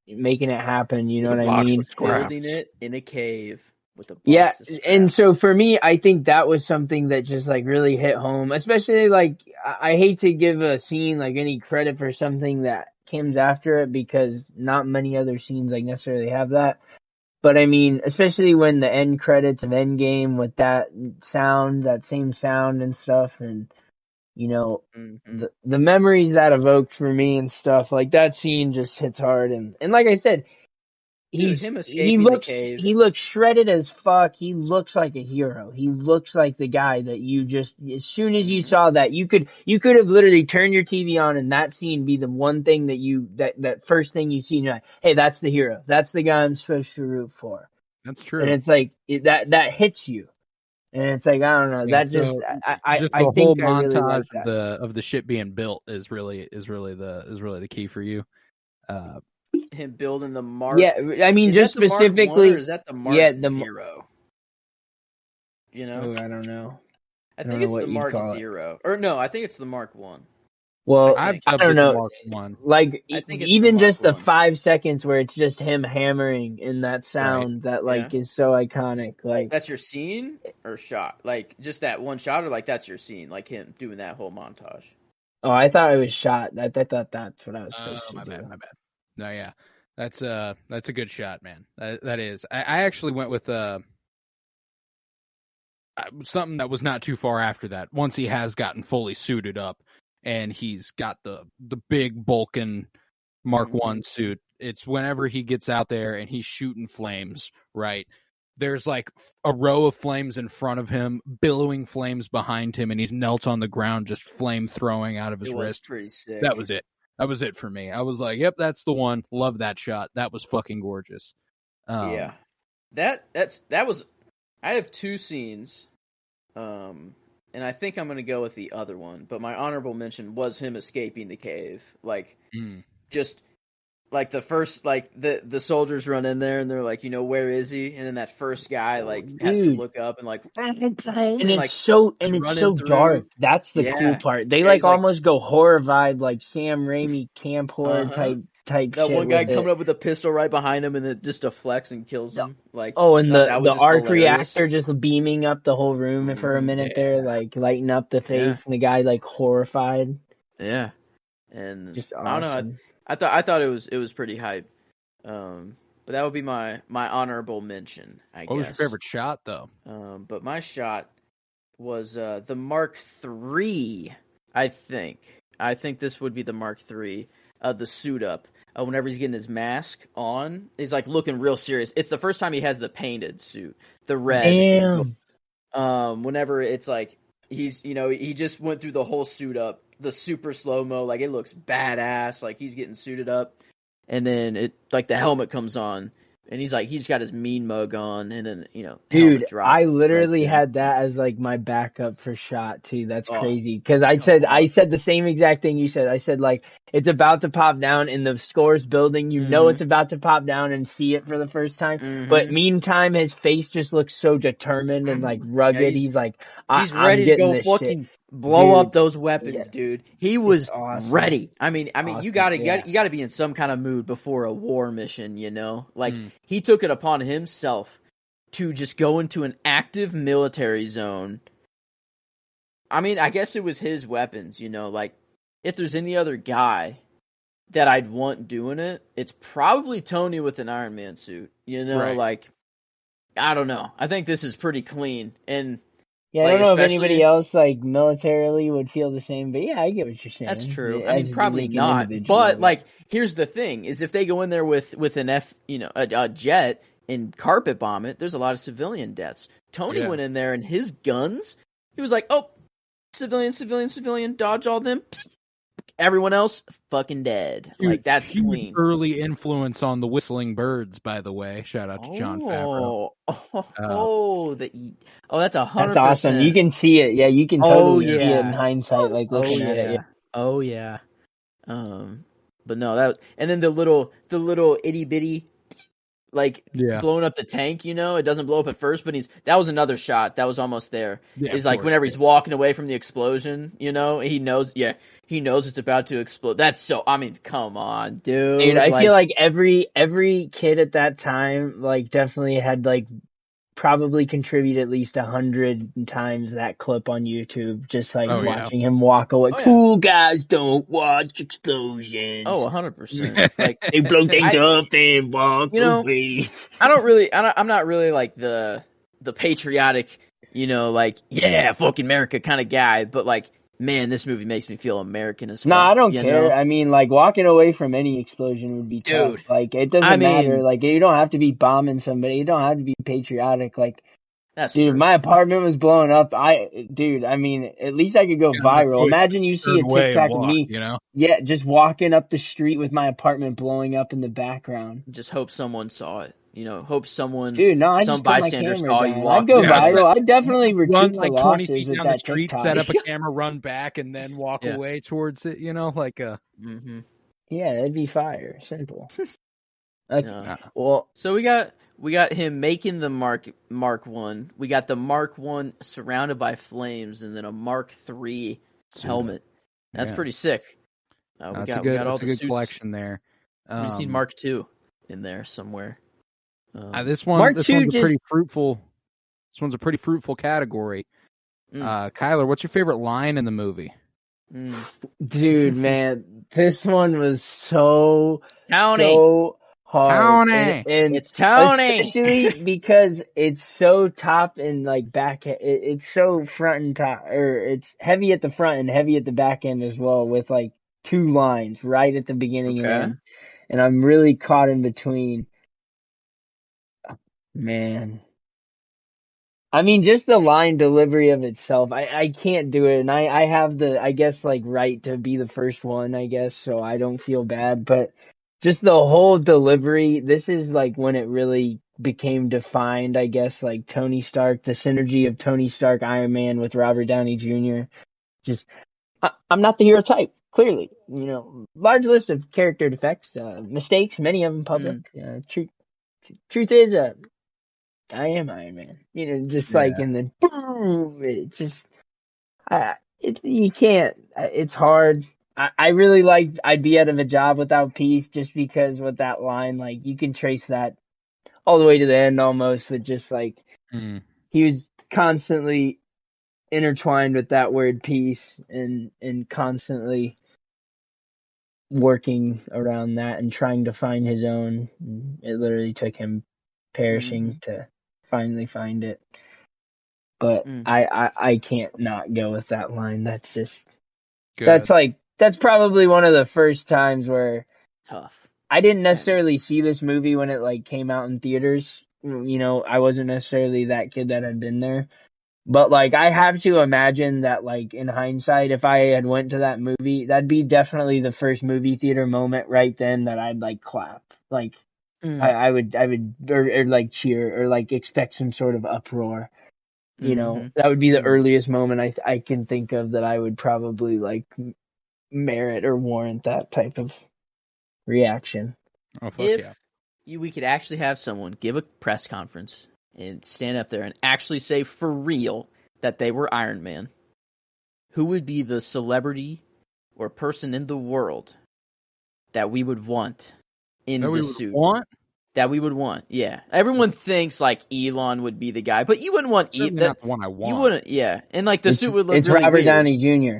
making it happen. You know With a what I box mean? of scraps. Building it in a cave with a box Yeah, of scraps. and so for me, I think that was something that just like really hit home, especially like I hate to give a scene like any credit for something that comes after it, because not many other scenes like necessarily have that. But I mean, especially when the end credits of Endgame with that same sound and stuff, and Mhm. the memories that evoked for me and stuff, like that scene just hits hard, and like I said, Dude, him he escaping the looks cave. he looks shredded as fuck. He looks like a hero. He looks like the guy that you just, as soon as you saw that, you could have literally turned your TV on and that scene be the one thing that first thing you see, and you're like, hey, that's the hero. That's the guy I'm supposed to root for. That's true. And it's like that hits you. And it's like, I don't know, that So, just I just I the think whole I really like montage that. of the ship being built is really the key for you. Him building the Mark. Yeah, I mean, Is just that the Mark specifically, 1 or is that the Mark yeah, 0? You know, I don't know. I don't think know it's what the you'd Mark call it. 0, or no, I think it's the Mark 1. Well, I I've think. I dubbed don't it the know. Mark 1. Like, I think it's even the just the Mark 1. 5 seconds where it's just him hammering in that sound that, like, Yeah. is so iconic. Like, That's your scene? or shot? Like just that one shot, or like that's your scene, like him doing that whole montage? Oh, I thought it was shot. I thought that's what I was supposed to My do. bad. No, yeah, that's a good shot, man. That is. I actually went with something that was not too far after that. Once he has gotten fully suited up, and he's got the big bulking Mark I suit. It's whenever he gets out there and he's shooting flames, right? There's like a row of flames in front of him, billowing flames behind him, and he's knelt on the ground, just flame throwing out of his wrist. Pretty sick. That was it. That was it for me. I was like, yep, that's the one. Love that shot. That was fucking gorgeous. Yeah. That was. I have two scenes, and I think I'm gonna go with the other one. But my honorable mention was him escaping the cave. Like, just like the first, like the soldiers run in there and they're like, where is he? And then that first guy like has to look up and like, and it's so dark. That's the cool part. They like almost go horror vibe, like Sam Raimi camp horror type. That shit one guy coming up with a pistol right behind him and it just deflects and kills him. Like, and the arc reactor just beaming up the whole room for a minute there, like lighting up the face, and the guy like horrified. Yeah, and just awesome. I don't know. I thought it was pretty hype. But that would be my honorable mention, I guess. What was your favorite shot though? But my shot was the Mark III. I think this would be the Mark III. The suit up. Whenever he's getting his mask on, he's like looking real serious. It's the first time he has the painted suit, the red. Damn. Whenever it's like he's, he just went through the whole suit up, the super slow mo, like it looks badass, like he's getting suited up, and then it like the helmet comes on, and he's got his mean mug on, and then dude, I literally had that as like my backup for shot too. That's crazy because I said the same exact thing you said. I said like it's about to pop down in the Scores building. It's about to pop down and see it for the first time. But meantime, his face just looks so determined and like rugged. Yeah, he's like, he's ready to go fucking blow up those weapons, dude. He was ready. I mean, awesome. you gotta be in some kind of mood before a war mission, Like he took it upon himself to just go into an active military zone. I mean, I guess it was his weapons, like if there's any other guy that I'd want doing it, it's probably Tony with an Iron Man suit, Right. Like I don't know. I think this is pretty clean and yeah, I don't know if anybody else like militarily would feel the same, but yeah, I get what you're saying. That's true. I mean, probably not. But like, here's the thing: is if they go in there with an a jet and carpet bomb it, there's a lot of civilian deaths. Tony went in there and his guns, he was like, oh, civilian, dodge all them. Everyone else fucking dead. Like that's clean. Early influence on the Whistling Birds, by the way. Shout out to Jon Favreau. That's 100%. That's awesome. You can see it. Yeah, you can totally see it in hindsight, like looking at it. Yeah. Oh yeah. But no, and then the little itty bitty, like blowing up the tank. It doesn't blow up at first, but that was another shot. That was almost there. Yeah, he's like whenever he's walking away from the explosion, he knows. Yeah. He knows it's about to explode. That's so. I mean, come on, dude. Dude, I feel like every kid at that time, like, definitely had like probably contributed at least 100 times that clip on YouTube. Just like watching him walk away. Cool guys don't watch explosions. Oh, 100%. Like they blow things up and walk away. I'm not really like the patriotic, like fucking America kind of guy. But like. Man, this movie makes me feel American as fuck. No, I don't care. I mean, like, walking away from any explosion would be tough. Like, it doesn't matter. Like, you don't have to be bombing somebody. You don't have to be patriotic. Like, that's dude, true. my apartment was blowing up. I mean, at least I could go viral. Imagine you see a TikTok of me. Yeah, just walking up the street with my apartment blowing up in the background. Just hope someone saw it. Hope someone, some bystander saw you walk. I'd go viral. I'd definitely run like 20 feet down the street, set up a camera, run back, and then walk away towards it. Like a. Mm-hmm. Yeah, that'd be fire. Simple. Well, so we got him making the Mark I. We got the Mark I surrounded by flames, and then a Mark III helmet. That's pretty sick. We got all the good suits. Collection there. We just need Mark II in there somewhere. This one's a pretty fruitful This one's a pretty fruitful category. Mm. Kyler, what's your favorite line in the movie? Dude, man, this one was so Tony. hard. Tony! And It's Tony. especially because it's so top and like back. It's so front and top, or it's heavy at the front and heavy at the back end as well, with like 2 lines right at the beginning and Okay. end. And I'm really caught in between. Man. I mean, just the line delivery of itself, I can't do it, and I have the, I guess, like, right to be the first one, I guess, so I don't feel bad, but just the whole delivery, this is, like, when it really became defined, I guess, like, Tony Stark, the synergy of Tony Stark, Iron Man with Robert Downey Jr., just, I'm not the hero type, clearly, you know, large list of character defects, mistakes, many of them public, truth is, I am Iron Man, you know, just like, and then boom, it just, you can't, it's hard. I really like, I'd be out of a job without peace, just because with that line, like, you can trace that all the way to the end almost, with just like, he was constantly intertwined with that word peace, and constantly working around that and trying to find his own. It literally took him perishing to finally find it. But I can't not go with that line. That's just Good. that's probably one of the first times where Tough. I didn't necessarily see this movie when it like came out in theaters. You know, I wasn't necessarily that kid that had been there. But like, I have to imagine that, like, in hindsight, if I had went to that movie, that'd be definitely the first movie theater moment right then that I'd like clap. Like, I would or like cheer, or like expect some sort of uproar. You know, that would be the earliest moment I can think of that I would probably like merit or warrant that type of reaction. Oh, fuck We could actually have someone give a press conference and stand up there and actually say for real that they were Iron Man, who would be the celebrity or person in the world that we would want in the suit? That we would want, yeah. Everyone thinks like Elon would be the guy, but you wouldn't want Elon. Not the one I want. You wouldn't, yeah. And like the suit would look. It's really Robert weird. Downey Jr.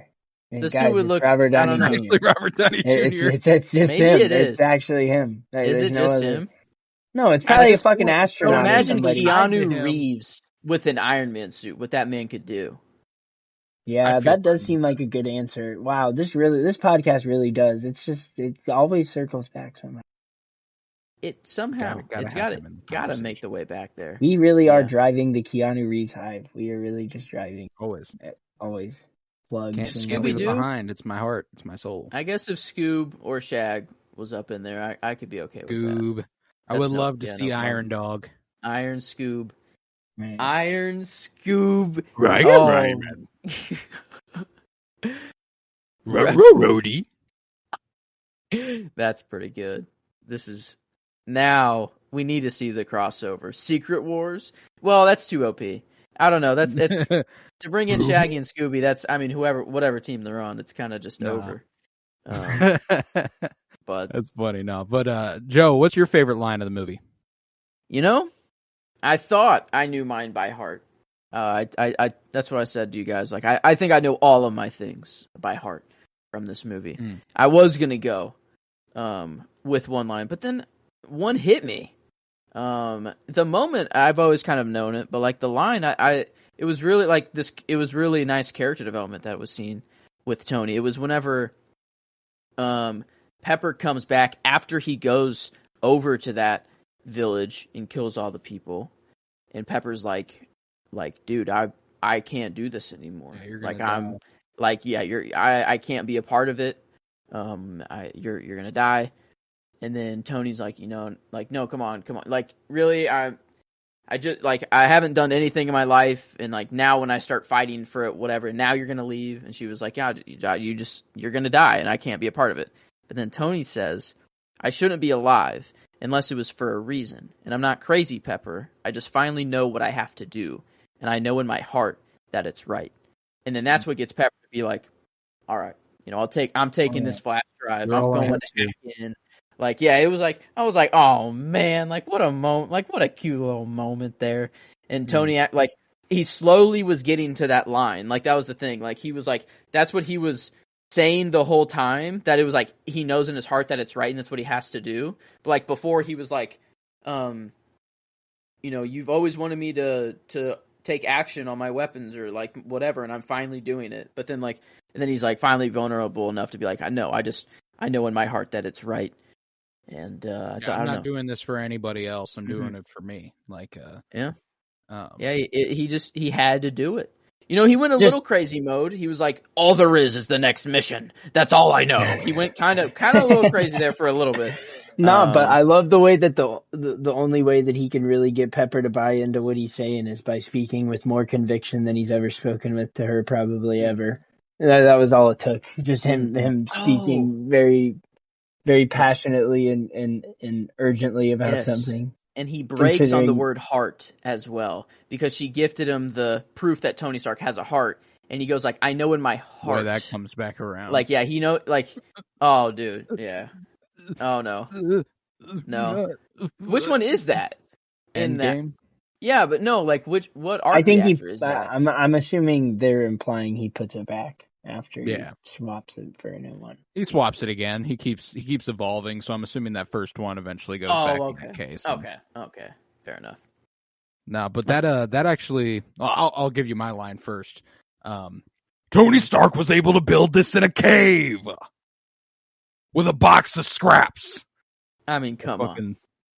The suit would look. Robert Downey I don't know. Jr. Robert Downey Jr. It's just Maybe him. it is. It's actually him. Is it just him? No, it's probably a fucking astronaut. So imagine or somebody. Keanu Reeves with an Iron Man suit. What that man could do. Yeah, that does seem like a good answer. Wow, this podcast really does. It always circles back somehow. It somehow it's gotta make the way back there. We really are driving the Keanu Reeves hive. We are really just driving. Always. Plugs. Can't leave it behind. It's my heart. It's my soul. I guess if Scoob or Shag was up in there, I could be okay with Scoob. that. I would love to see Iron Dog. Iron Scoob. Man. Iron Scoob. Ryan. Rody. That's pretty good. Now we need to see the crossover. Secret Wars? Well, that's too OP. I don't know. That's to bring in Shaggy and Scooby. That's, I mean, whatever team they're on, it's kind of just over. But that's funny. No, but Joe, what's your favorite line of the movie? You know, I thought I knew mine by heart. I that's what I said to you guys. Like, I think I know all of my things by heart from this movie. I was gonna go with one line, but then one hit me. The moment, I've always kind of known it, but like the line, it was really like this. It was really nice character development that was seen with Tony. It was whenever Pepper comes back after he goes over to that village and kills all the people, and Pepper's like, dude, I can't do this anymore. Yeah, like die. I'm like, yeah, I can't be a part of it. You're gonna die. And then Tony's like, like, no, come on. Like, really, I just, like, I haven't done anything in my life, and like now when I start fighting for it, whatever, now you're gonna leave. And she was like, yeah, you're gonna die, and I can't be a part of it. But then Tony says, I shouldn't be alive unless it was for a reason. And I'm not crazy, Pepper. I just finally know what I have to do, and I know in my heart that it's right. And then that's what gets Pepper to be like, all right, I'm taking this flash drive. I'm going back in. Like, yeah, it was like, I was like, oh man, like what a moment, like what a cute little moment there. And Tony, like, he slowly was getting to that line. Like, that was the thing. Like, he was like, that's what he was saying the whole time, that it was like, he knows in his heart that it's right and that's what he has to do. But like, before he was like, you know, you've always wanted me to take action on my weapons or like whatever, and I'm finally doing it. But then like, and then he's like finally vulnerable enough to be like, I know in my heart that it's right. And I'm not doing this for anybody else. I'm doing it for me. Like, he had to do it. You know, he went a little crazy mode. He was like, all there is the next mission. That's all I know. He went kind of a little crazy there for a little bit. No, but I love the way that the only way that he can really get Pepper to buy into what he's saying is by speaking with more conviction than he's ever spoken with to her probably ever. That was all it took. Just him speaking very, very passionately and urgently about something. And he breaks on the word heart as well, because she gifted him the proof that Tony Stark has a heart. And he goes like, I know in my heart. Where that comes back around. Like, yeah, he know, like, oh, dude, yeah. Oh, no. No. Which one is that? In Endgame? Yeah, but no, like, what arc I think reactor is that? I'm assuming they're implying he puts it back after he swaps it for a new one. He swaps it again. He keeps evolving, so I'm assuming that first one eventually goes back in that case. Okay. Fair enough. No, but that actually, I'll give you my line first. Tony Stark was able to build this in a cave with a box of scraps. I mean, come on.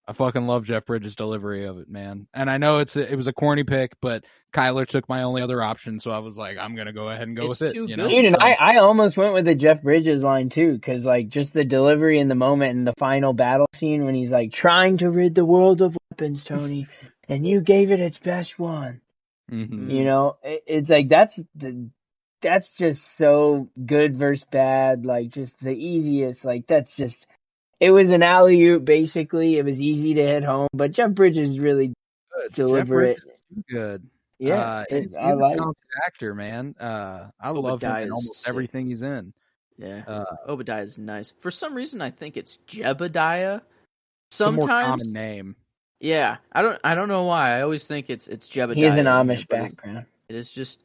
I fucking love Jeff Bridges' delivery of it, man. And I know it was a corny pick, but Kyler took my only other option, so I was like, I'm gonna go ahead and go with it. You know? Dude, and I almost went with the Jeff Bridges line too, because like just the delivery in the moment in the final battle scene when he's like trying to rid the world of weapons, Tony, and you gave it its best one. Mm-hmm. You know, it's like that's just so good versus bad, like just the easiest. Like that's just. It was an alley-oop, basically. It was easy to hit home, but Jeff Bridges really delivered it. Good. Yeah, he's a talented actor, man. I love him in almost everything he's in. Yeah, Obadiah is nice. For some reason, I think it's Jebediah. Sometimes, it's a more common name. Yeah, I don't know why. I always think it's Jebediah. He has an Amish background. It is just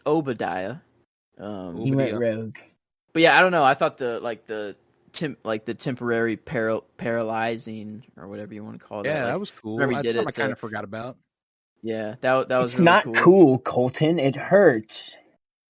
Obadiah. He went rogue. But yeah, I don't know. I thought the temporary paralyzing or whatever you want to call it. Yeah, that was cool. That's something I kind of forgot about. Yeah, that was it's really not cool, Colton. It hurts.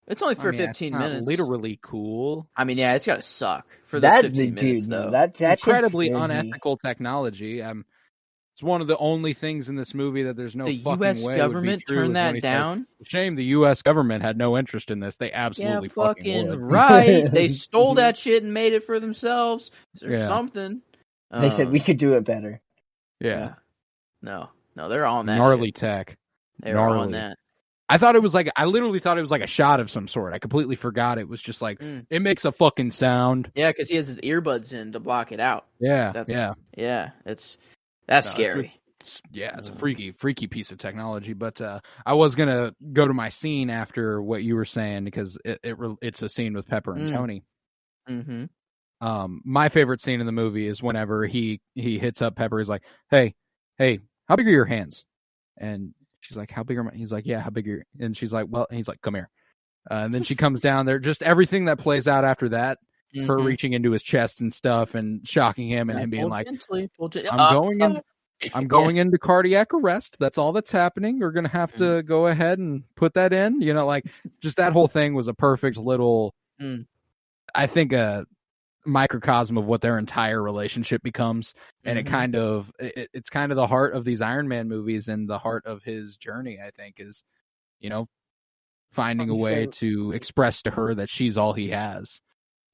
It's only for 15 it's minutes. Literally cool. I mean, yeah, it's gotta suck for those 15 minutes though. That's incredibly unethical technology. It's one of the only things in this movie that there's no fucking way. The U.S. government turned that down. Shame the U.S. government had no interest in this. They absolutely fucking would. Right. They stole that shit and made it for themselves or something. They said we could do it better. Yeah. No, they're on that. Gnarly shit. Tech. They're on that. I literally thought it was like a shot of some sort. I completely forgot it was just like, it makes a fucking sound. Yeah, because he has his earbuds in to block it out. Yeah, That's scary. It's a freaky piece of technology. But I was gonna go to my scene after what you were saying because it's a scene with Pepper and Tony. Mm-hmm. My favorite scene in the movie is whenever he hits up Pepper. He's like, "Hey, how big are your hands?" And she's like, "How big are my?" He's like, "Yeah, how big are?" And she's like, "Well," and he's like, "Come here." And then she comes down there. Just everything that plays out after that. Mm-hmm. Her reaching into his chest and stuff and shocking him and him being like, I'm going into cardiac arrest. That's all that's happening. We're going to have to go ahead and put that in. You know, like just that whole thing was a perfect little, I think, a microcosm of what their entire relationship becomes. And it kind of, it's kind of the heart of these Iron Man movies and the heart of his journey, I think, is, you know, finding a way to express to her that she's all he has.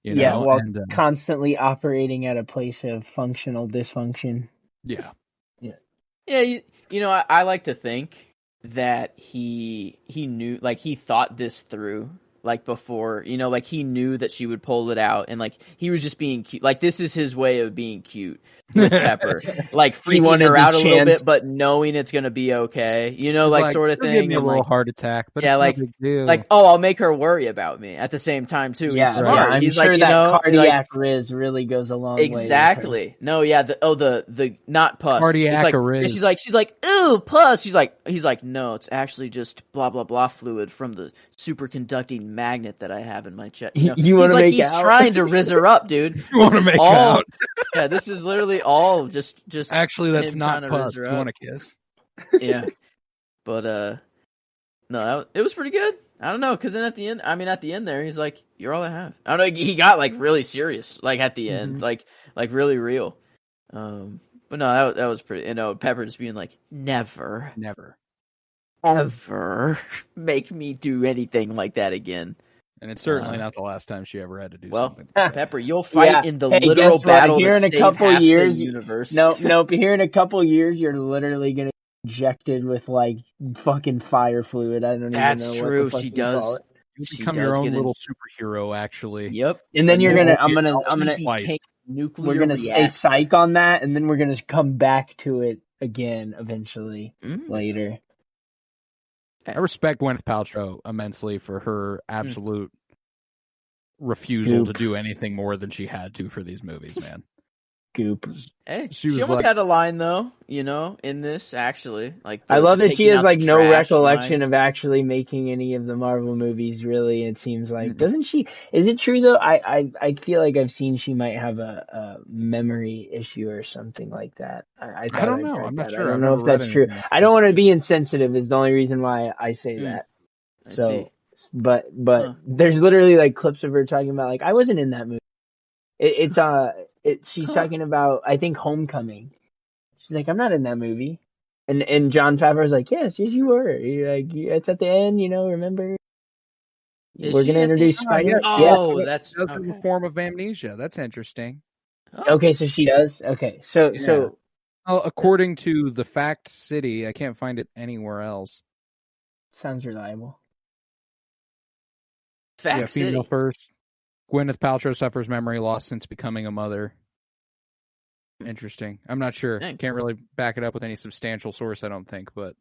You know? While constantly operating at a place of functional dysfunction. Yeah. You know, I like to think that he knew, like he thought this through like before, you know, like he knew that she would pull it out, and like he was just being cute. Like this is his way of being cute with Pepper, like freaking wanted her the out a little chance. bit, but knowing it's gonna be okay, you know, It's like sort of "You'll thing. give me a And little like, heart attack, but yeah, it's like no big deal. like, oh, I'll make her worry about me at the same time too. He's Yeah, smart. yeah, I'm He's sure like, you that know, like, cardiac riz really goes a long way. with her. exactly. No, yeah. The not pus. Cardiac It's like, arrest. she's like, ooh, pus. He's like, no, it's actually just blah blah blah fluid from the superconducting magnet that I have in my chest. You know, You wanna he's like, make he's out? trying to rizz her up, dude. You want to This is make all- out? Yeah, this is literally all just. Actually, that's him not trying to rizz pus. her You up. want to kiss? Yeah, but no, it was pretty good. I don't know, because then at the end there, he's like, "You're all I have." I don't know. He got like really serious, like at the end, like really real. But no, that was pretty. You know, Pepper just being like, "Never, Never. ever make me do anything like that again." And it's certainly not the last time she ever had to do Well, something. Pepper, you'll fight Yeah. in the Hey, literal guess what? battle Here to in a save couple half years- the universe. Nope. Here in a couple years, you're literally gonna be injected with like fucking fire fluid. I don't That's even know true. what the fuck She you call does. it. You She become does your own get in- little superhero, actually. Yep. And then A you're new- gonna, I'm gonna, TPK nuclear we're gonna say reactor. psych on that, and then we're gonna come back to it again eventually later. I respect Gwyneth Paltrow immensely for her absolute refusal to do anything more than she had to for these movies, man. Goop. Hey, She she was almost like- had a line though, you know, in this actually. Like I love the that she taking has out like the no trash recollection line. of actually making any of the Marvel movies. Really, it seems like Mm-mm. doesn't she? Is it true though? I feel like I've seen she might have a memory issue or something like that. I don't know. I'm not sure. I I've don't know never if read that's true. anything like I don't want to be insensitive. Is the only reason why I say that. I So, see. but Huh. there's literally like clips of her talking about like I wasn't in that movie. She's Huh. talking about I think Homecoming. She's like I'm not in that movie, and Jon Favreau's like yes you were. You're like it's at the end, you know. Remember, Is we're she gonna at the introduce end? Spider-Man. Oh, Yeah. that's She does have okay. a form of amnesia. That's interesting. Oh. Okay, so she does. Okay, so Yeah. Well, according to the Fact City, I can't find it anywhere else. sounds reliable. Fact City. Female first. Gwyneth Paltrow suffers memory loss since becoming a mother. Interesting. I'm not sure. Dang. Can't really back it up with any substantial source, I don't think. But,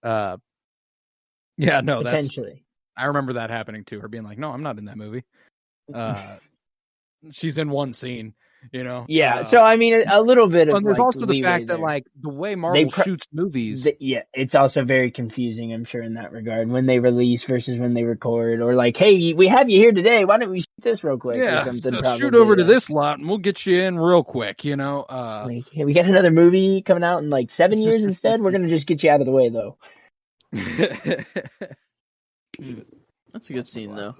yeah, no, that's. Potentially. I remember that happening to her, being like, "No, I'm not in that movie." She's in one scene, you know. Yeah. So I mean, a little bit of. And there's like, also the leeway fact that there. like the way Marvel shoots movies. Yeah, it's also very confusing, I'm sure, in that regard. When they release versus when they record, or like, hey, we have you here today. Why don't we shoot this real quick? Yeah, or something, shoot probably, over to this lot and we'll get you in real quick, you know. Like, hey, we got another movie coming out in like 7 years instead. We're gonna just get you out of the way, though. That's a good scene though.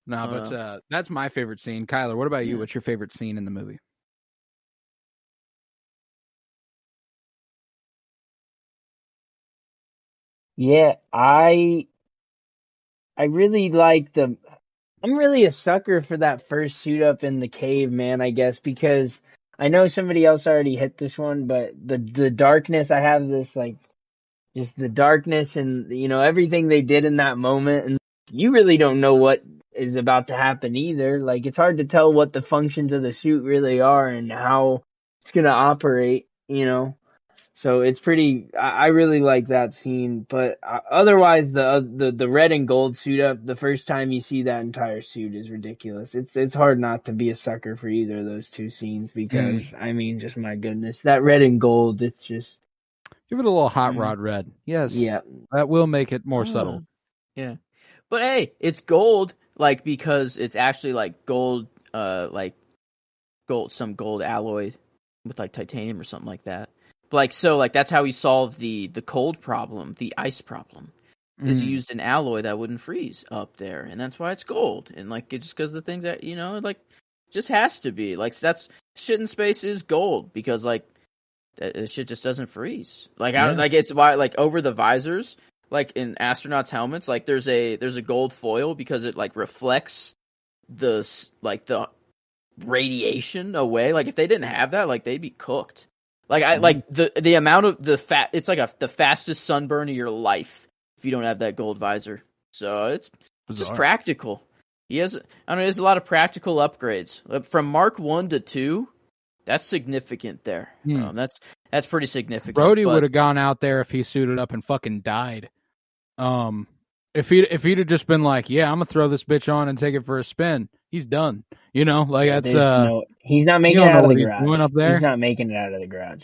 No, but that's my favorite scene. Kyler, what about you? Yeah. What's your favorite scene in the movie? Yeah, I really like the. I'm really a sucker for that first suit up in the cave, man. I guess because I know somebody else already hit this one, but the darkness. I have this like, just the darkness and you know everything they did in that moment, and you really don't know what is about to happen either. Like it's hard to tell what the functions of the suit really are and how it's gonna operate. You know. So it's pretty. I really like that scene, but otherwise, the red and gold suit up. The first time you see that entire suit is ridiculous. It's hard not to be a sucker for either of those two scenes because I mean, just my goodness, that red and gold. It's just Give it a little hot rod red. Yes, yeah. that will make it more subtle. Yeah, but hey, it's gold, like because it's actually like gold, some gold alloy with like titanium or something like that. Like so, like that's how he solved the cold problem, the ice problem, is he used an alloy that wouldn't freeze up there, and that's why it's gold. And like it's just because the things that you know, like just has to be like that's shit in space is gold because like that shit just doesn't freeze. Like like it's why like over the visors, like in astronauts' helmets, like there's a gold foil because it like reflects the radiation away. Like if they didn't have that, like they'd be cooked. Like I like the amount of the fat. It's like the fastest sunburn of your life if you don't have that gold visor. So bizarre. Just practical. He has a lot of practical upgrades from Mark 1 to 2. That's significant there. That's pretty significant. Brody would have gone out there if he suited up and fucking died. If he'd have just been like, yeah, I'm gonna throw this bitch on and take it for a spin, he's done. You know, like that's he's not making it out of the garage. Up there. He's not making it out of the garage.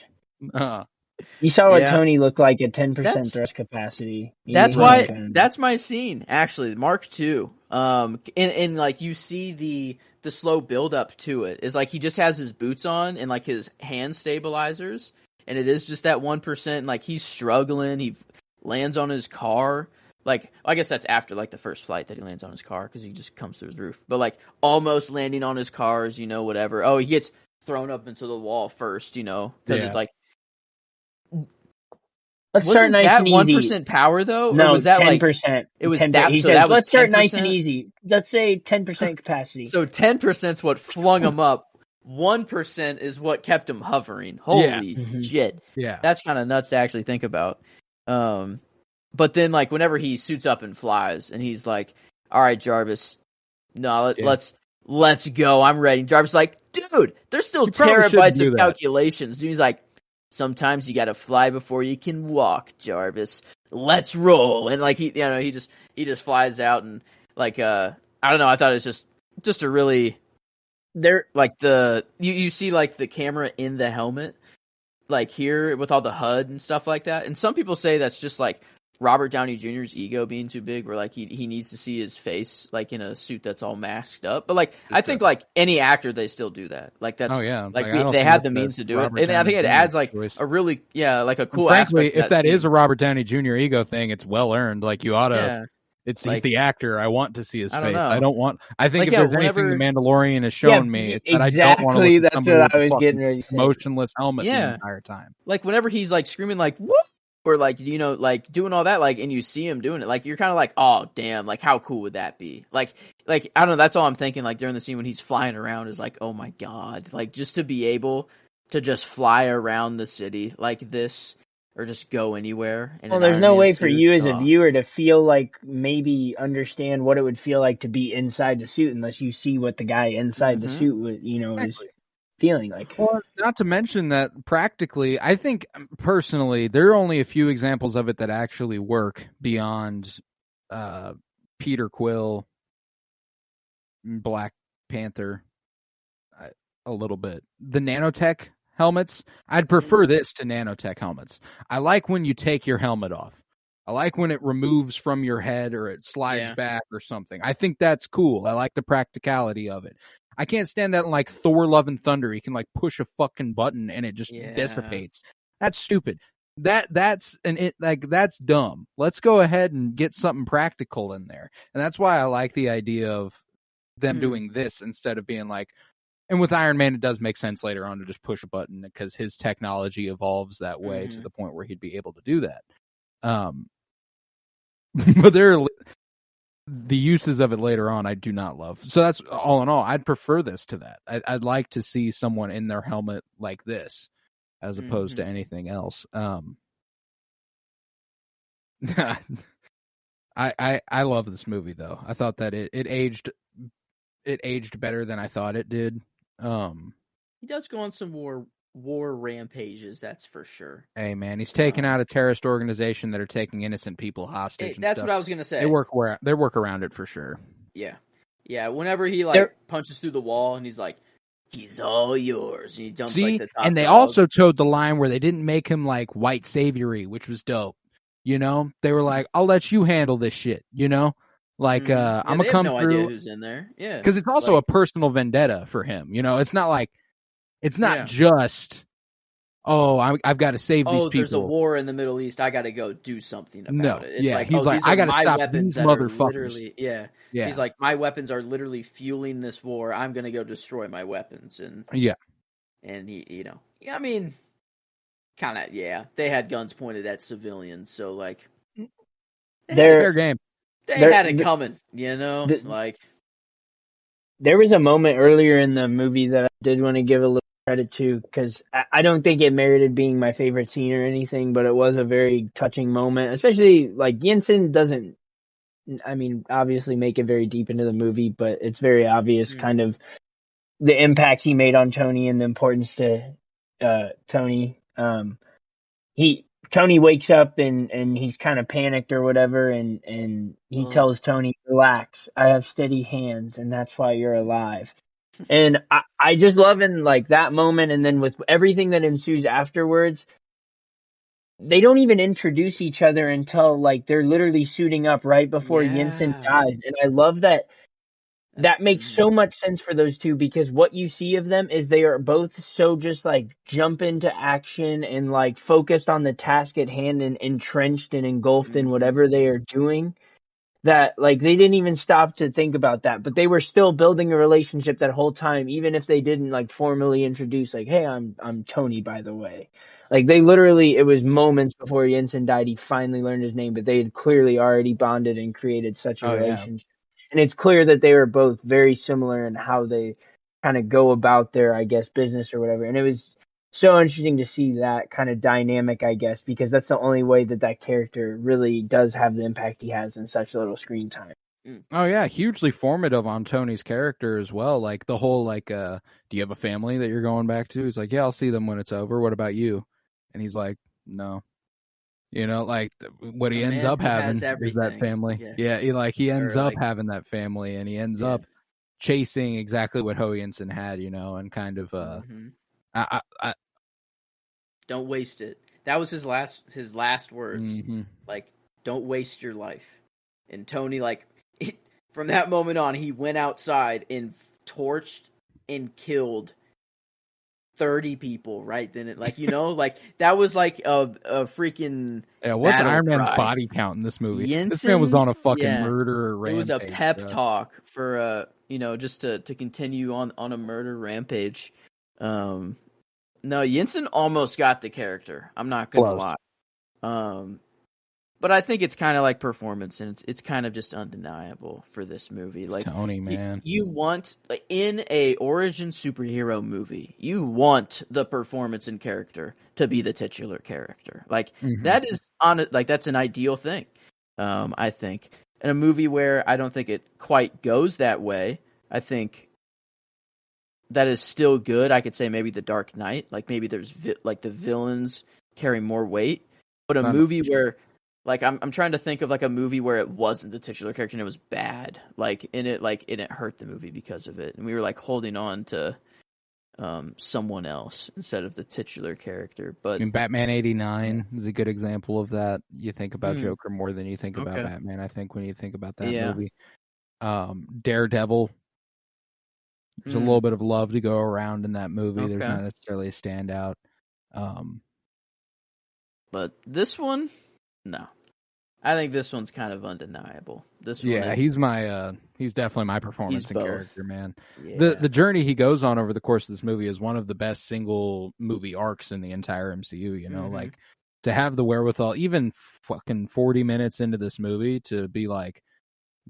You saw what Tony looked like at 10% thrust capacity. That's my scene, actually, Mark II. And like you see the slow build up to it is like he just has his boots on and like his hand stabilizers, and it is just that 1%. Like he's struggling, he lands on his car. Like, I guess that's after like the first flight that he lands on his car because he just comes through his roof. But like almost landing on his cars, whatever. Oh, he gets thrown up into the wall first, because it's like. Let's start nice and easy. 1% power though? No, or was that 10%. Like, it was 10%. that. He So said, that was let's start 10%? Nice and easy. Let's say 10% capacity. So 10% is what flung him up. 1% is what kept him hovering. Holy shit! Yeah, that's kind of nuts to actually think about. But then, like, whenever he suits up and flies, and he's like, "All right, Jarvis, no, let's go. I'm ready." Jarvis is like, "Dude, there's still terabytes of calculations." Dude, he's like, "Sometimes you gotta fly before you can walk, Jarvis. Let's roll." And like he just flies out and like I don't know. I thought it was just a really like you see like the camera in the helmet like here with all the HUD and stuff like that. And some people say that's just like Robert Downey Jr.'s ego being too big, where like he needs to see his face like in a suit that's all masked up. But like I think like any actor, they still do that. Like that's they had the means to do it, and I think it adds like a really like a cool. Frankly, aspect if that is a Robert Downey Jr. ego thing, it's well earned. Like you ought to. Yeah. He's the actor. I want to see his face. I think if there's anything the Mandalorian has shown me, it's that I don't want to look at somebody what I was getting ready to say. Motionless helmet the entire time. Like whenever he's like screaming like whoop. Or like like doing all that, like, and you see him doing it, like you're kind of like, oh damn, like how cool would that be? Like I don't know. That's all I'm thinking. Like during the scene when he's flying around, is like, oh my god, like just to be able to just fly around the city like this, or just go anywhere. Well, there's no way for you as a viewer to feel like maybe understand what it would feel like to be inside the suit unless you see what the guy inside the suit would, is feeling like. Well, not to mention that practically, I think personally, there are only a few examples of it that actually work beyond Peter Quill, Black Panther, a little bit. The nanotech helmets, I'd prefer this to nanotech helmets. I like when you take your helmet off. I like when it removes from your head or it slides back or something. I think that's cool. I like the practicality of it. I can't stand that in like Thor Love and Thunder. He can like push a fucking button and it just dissipates. That's stupid. That's dumb. Let's go ahead and get something practical in there. And that's why I like the idea of them doing this instead of being like, and with Iron Man, it does make sense later on to just push a button because his technology evolves that way to the point where he'd be able to do that. But the uses of it later on, I do not love. So that's all in all. I'd prefer this to that. I'd like to see someone in their helmet like this, as opposed to anything else. I love this movie though. I thought that it aged better than I thought it did. He does go on some war rampages, that's for sure. Hey man, he's taking out a terrorist organization that are taking innocent people hostage. That's what I was gonna say. They work around it for sure. Yeah. Whenever he punches through the wall and he's like, "He's all yours," and he dumps like the top. And they also towed the line where they didn't make him like white saviory, which was dope. They were like, "I'll let you handle this shit." Like I'm gonna come through. Idea who's in there? Yeah, because it's also a personal vendetta for him. It's not like. It's not just, I've got to save these people. There's a war in the Middle East. I got to go do something about it. It's he's like, I got to stop these motherfuckers. He's like, my weapons are literally fueling this war. I'm going to go destroy my weapons. And he, I mean, kind of, they had guns pointed at civilians. So like, fair game. They had it coming, like. There was a moment earlier in the movie that I did want to give a little credit to, because I don't think it merited being my favorite scene or anything, but it was a very touching moment. Especially like Yinsen doesn't I mean, obviously make it very deep into the movie, but it's very obvious Mm. kind of the impact he made on Tony and the importance to Tony. Tony wakes up and he's kind of panicked or whatever, and he tells Tony, "Relax, I have steady hands, and that's why you're alive." And I just love in like that moment, and then with everything that ensues afterwards, they don't even introduce each other until like they're literally suiting up right before Yinsen Yeah. dies, and I love that. That makes Mhm. so much sense for those two because what you see of them is they are both so just like jump into action and like focused on the task at hand and entrenched and engulfed in Mhm. whatever they are doing that like they didn't even stop to think about that, but they were still building a relationship that whole time, even if they didn't like formally introduce like, "Hey, I'm Tony, by the way." Like they literally, it was moments before Jensen died, he finally learned his name, but they had clearly already bonded and created such a Oh yeah. relationship. And it's clear that they were both very similar in how they kind of go about their, I guess, business or whatever. And it was so interesting to see that kind of dynamic, I guess, because that's the only way that that character really does have the impact he has in such little screen time. Oh yeah, hugely formative on Tony's character as well. Like the whole like, do you have a family that you're going back to? He's like, yeah, I'll see them when it's over. What about you? And he's like, no. You know, like what he A ends man up who having has is that everything. family. Yeah. Yeah, he ends Or up like, having that family, and he ends yeah. up chasing exactly what Ho Yinsen had, you know, and kind of Mhm. I Don't waste it. That was his last words. mm-hmm. Like, don't waste your life. And Tony, like, from that moment on, he went outside and torched and killed 30 people right then. Like, you know, like that was like a freaking Yeah, what's battle Iron Man's cry. body count in this movie? This man was Jensen's, on a fucking yeah, murderer it was a rampage, pep bro. talk for you know, just to continue on a murder rampage. No, Jensen almost got the character. I'm not gonna Close. lie. But I think it's kind of like performance, and it's kind of just undeniable for this movie. It's Like Tony, man. you want, like, in a origin superhero movie, you want the performance and character to be the titular character. Like Mm-hmm. that is on it. Like that's an ideal thing. I think in a movie where I don't think it quite goes that way, I think that is still good. I could say maybe The Dark Knight. Like maybe there's like the villains carry more weight, but a movie where like I'm trying to think of like a movie where it wasn't the titular character and it was bad. Like it hurt the movie because of it. And we were like holding on to someone else instead of the titular character. I But mean, Batman '89 is a good example of that. You think about Joker more than you think about Okay. Batman, I think, when you think about that Yeah. movie. Daredevil, there's a little bit of love to go around in that movie. There's Okay. not necessarily a standout. But this one, no. I think this one's kind of undeniable. This one Yeah, is, he's definitely my performance he's and both. character, man. Yeah. The journey he goes on over the course of this movie is one of the best single movie arcs in the entire MCU, you know, like to have the wherewithal, even fucking 40 minutes into this movie, to be like,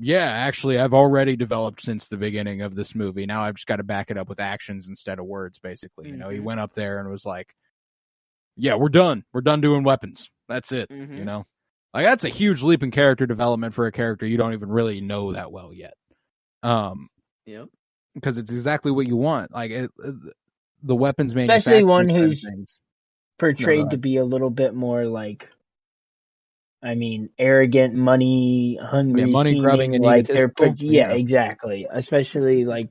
yeah, actually, I've already developed since the beginning of this movie. Now I've just got to back it up with actions instead of words, basically. You know, he went up there and was like, yeah, we're done. We're done doing weapons. That's it, you know? Like, that's a huge leap in character development for a character you don't even really know that well yet. Yep. Because it's exactly what you want. Like, the weapons Especially manufacturing one side of who's things. portrayed to be a little bit more like, I mean, arrogant, money hungry, money grubbing seeming and like they're egotistical. yeah, exactly. Especially like,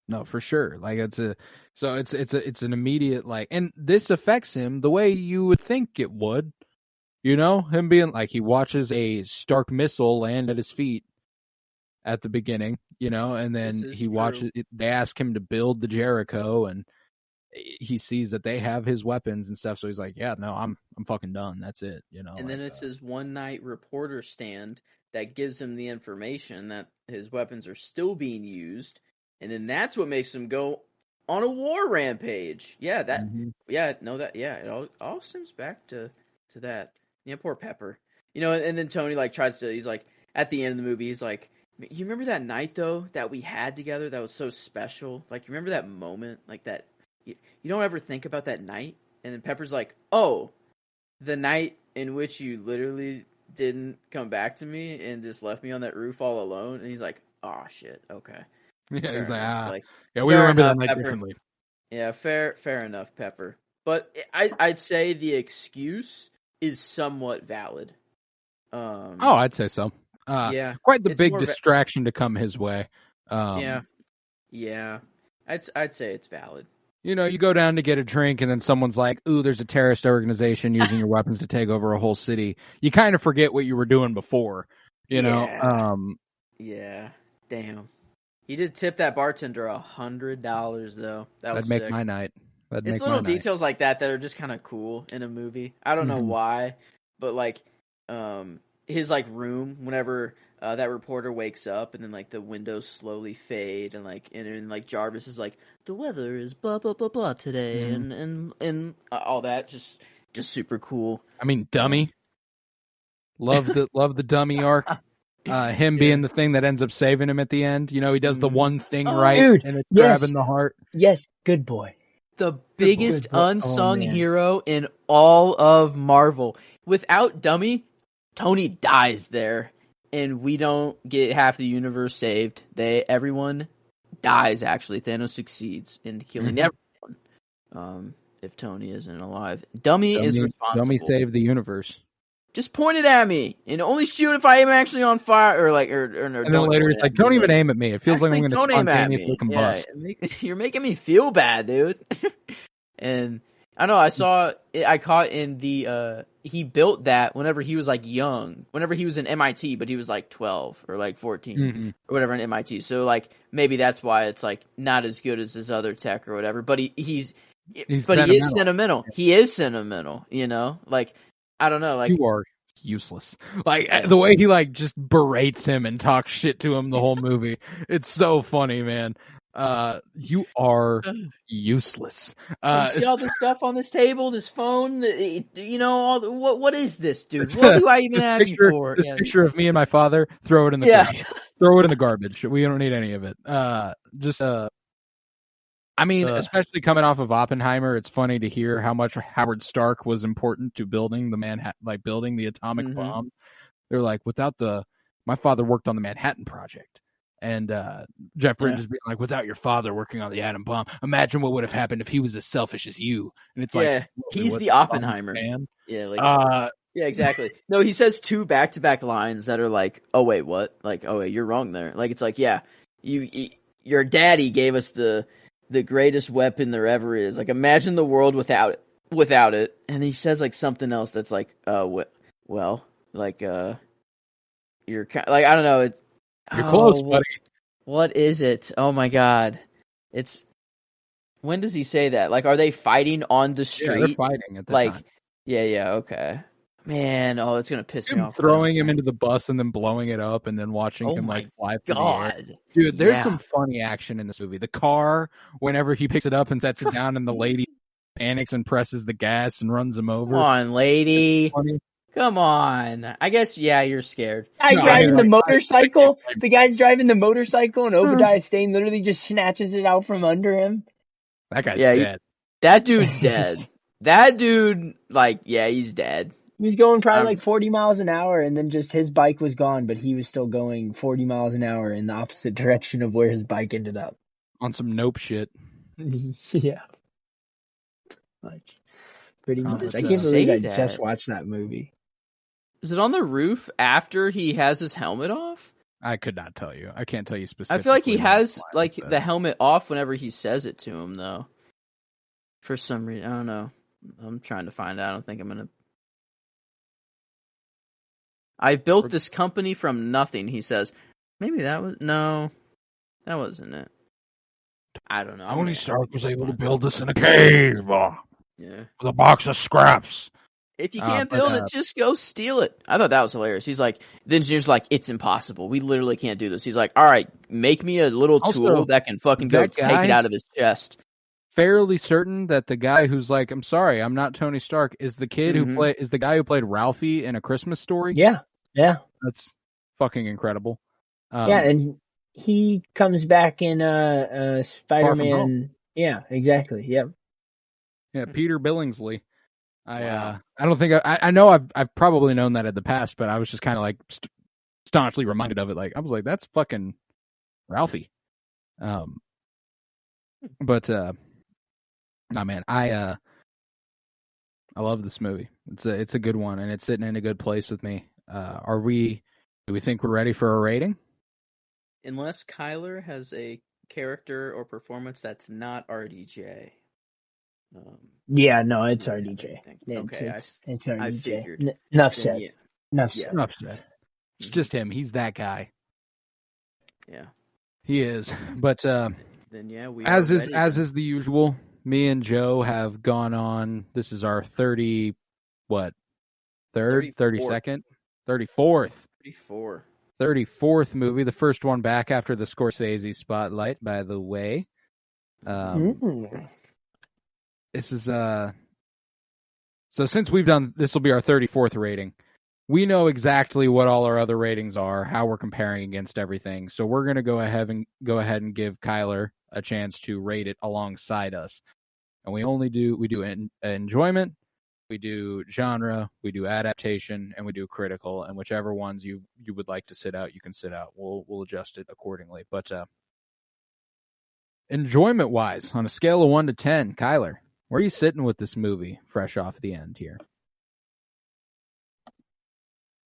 no, for sure. Like it's an immediate like, and this affects him the way you would think it would. You know, him being like, he watches a Stark missile land at his feet at the beginning, you know, and then he watches. They ask him to build the Jericho, and he sees that they have his weapons and stuff. So he's like, "Yeah, no, I'm fucking done. That's it." You know. And then it's his one night reporter stand that gives him the information that his weapons are still being used, and then that's what makes him go on a war rampage. Yeah, that. Yeah, no, that. Yeah, it all stems back to that. Yeah, poor Pepper. You know, and then Tony like tries to. He's like at the end of the movie. He's like, "You remember that night though that we had together? That was so special. Like, you remember that moment? Like that. You don't ever think about that night." And then Pepper's like, "Oh, the night in which you literally didn't come back to me and just left me on that roof all alone. And he's like, "Oh shit, okay." Yeah, Fair he's like, enough. yeah, we fair remember that enough, night Pepper. differently. Yeah, fair enough, Pepper. But I'd say the excuse is somewhat valid. I'd say so. Yeah, quite the it's big more distraction to come his way. Yeah. I'd say it's valid. You know, you go down to get a drink, and then someone's like, "Ooh, there's a terrorist organization using your weapons to take over a whole city." You kind of forget what you were doing before. You know. Yeah. Damn. He did tip that bartender $100 though. That'd make my night. It's little details like that are just kind of cool in a movie. I don't know why, but like, his like room whenever that reporter wakes up and then like the windows slowly fade and like Jarvis is like, the weather is blah blah blah blah today and all that just super cool. I mean, dummy. Love the dummy arc. Him being the thing that ends up saving him at the end. You know, he does the one thing right, dude, and it's grabbing the heart. Yes, good boy. The biggest unsung hero in all of Marvel. Without Dummy, Tony dies there, and we don't get half the universe saved. Everyone dies. Actually, Thanos succeeds in killing everyone. If Tony isn't alive, Dummy is responsible. Dummy saved the universe. Just point it at me, and only shoot if I am actually on fire, or and then later it's like, don't even aim at me. It feels like I'm going to spontaneously combust. Yeah, you're making me feel bad, dude. And I know I caught in the he built that whenever he was like young, whenever he was in MIT, but he was like 12 or like 14 or whatever in MIT. So like maybe that's why it's like not as good as his other tech or whatever. But he is sentimental. He is sentimental, you know? Like, I don't know, like, you are useless. Like the way he like just berates him and talks shit to him the whole movie. It's so funny, man. You are useless. See all this stuff on this table, this phone, you know, what is this, dude? What do I even have you for? Picture of me and my father. Throw it in the throw it in the garbage. We don't need any of it. I mean, especially coming off of Oppenheimer, it's funny to hear how much Howard Stark was important to building the building the atomic bomb. They're like, my father worked on the Manhattan Project. And Jeff Bridges being like, without your father working on the atom bomb, imagine what would have happened if he was as selfish as you. And it's like, he's the Oppenheimer. Man? Yeah, yeah, exactly. No, he says two back-to-back lines that are like, oh wait, what? Like, oh wait, you're wrong there. Like, it's like, yeah, your daddy gave us the greatest weapon there ever is. Like, imagine the world without it. And he says like something else that's like, well, like, you're like, I don't know. You're close, buddy. What is it? Oh my god! When does he say that? Like, are they fighting on the street? Yeah, they're fighting at the time. Yeah, okay. Man, it's gonna piss me off. Throwing him into the bus and then blowing it up and then watching him like fly through the air. Dude, there's some funny action in this movie. The car, whenever he picks it up and sets it down, and the lady panics and presses the gas and runs him over. Come on, lady. Come on. I guess, you're scared. The motorcycle. The guy's driving the motorcycle, and Obadiah Stane literally just snatches it out from under him. That guy's dead. That dude's dead. That dude, he's dead. He was going probably like 40 miles an hour, and then just his bike was gone, but he was still going 40 miles an hour in the opposite direction of where his bike ended up. On some nope shit. Yeah. Pretty much. I can't believe I just watched that movie. Is it on the roof after he has his helmet off? I could not tell you. I can't tell you specifically. I feel like he has the helmet off whenever he says it to him, though. For some reason, I don't know. I'm trying to find out. I don't think I'm gonna. I built this company from nothing. He says, maybe that wasn't it. I don't know. Tony Stark was able to build this in a cave. Yeah, with a box of scraps. If you can't build it, just go steal it. I thought that was hilarious. He's like, the engineer's like, it's impossible. We literally can't do this. He's like, all right, make me a little tool that can fucking go take it out of his chest. Fairly certain that the guy who's like, I'm sorry, I'm not Tony Stark, is the kid is the guy who played Ralphie in A Christmas Story. Yeah. That's fucking incredible. And he comes back in Spider-Man. Yeah, exactly. Yep. Yeah, Peter Billingsley. Wow. I don't think I know I've probably known that in the past, but I was just kind of like staunchly reminded of it. Like I was like, that's fucking Ralphie. But nah, man, I love this movie. It's a good one, and it's sitting in a good place with me. Do we think we're ready for a rating? Unless Kyler has a character or performance that's not RDJ. Yeah, no, it's Yeah, RDJ. okay, It's I RDJ. figured. Enough Then said. yeah. Enough Yeah. said. Enough said. It's just him. He's that guy. Yeah. He is. But Then yeah, we as are is ready, as then. is the usual, me and Joe have gone on. This is our 30 what? Third, 32nd, 34th. 34th movie, the first one back after the Scorsese spotlight, by the way. This is so since we've done this will be our 34th rating. We know exactly what all our other ratings are, how we're comparing against everything. So we're going to go ahead and give Kyler a chance to rate it alongside us. And we do enjoyment, we do genre, we do adaptation, and we do critical. And whichever ones you would like to sit out, you can sit out. We'll adjust it accordingly. But enjoyment wise, on a scale of 1 to 10, Kyler, where are you sitting with this movie fresh off the end here?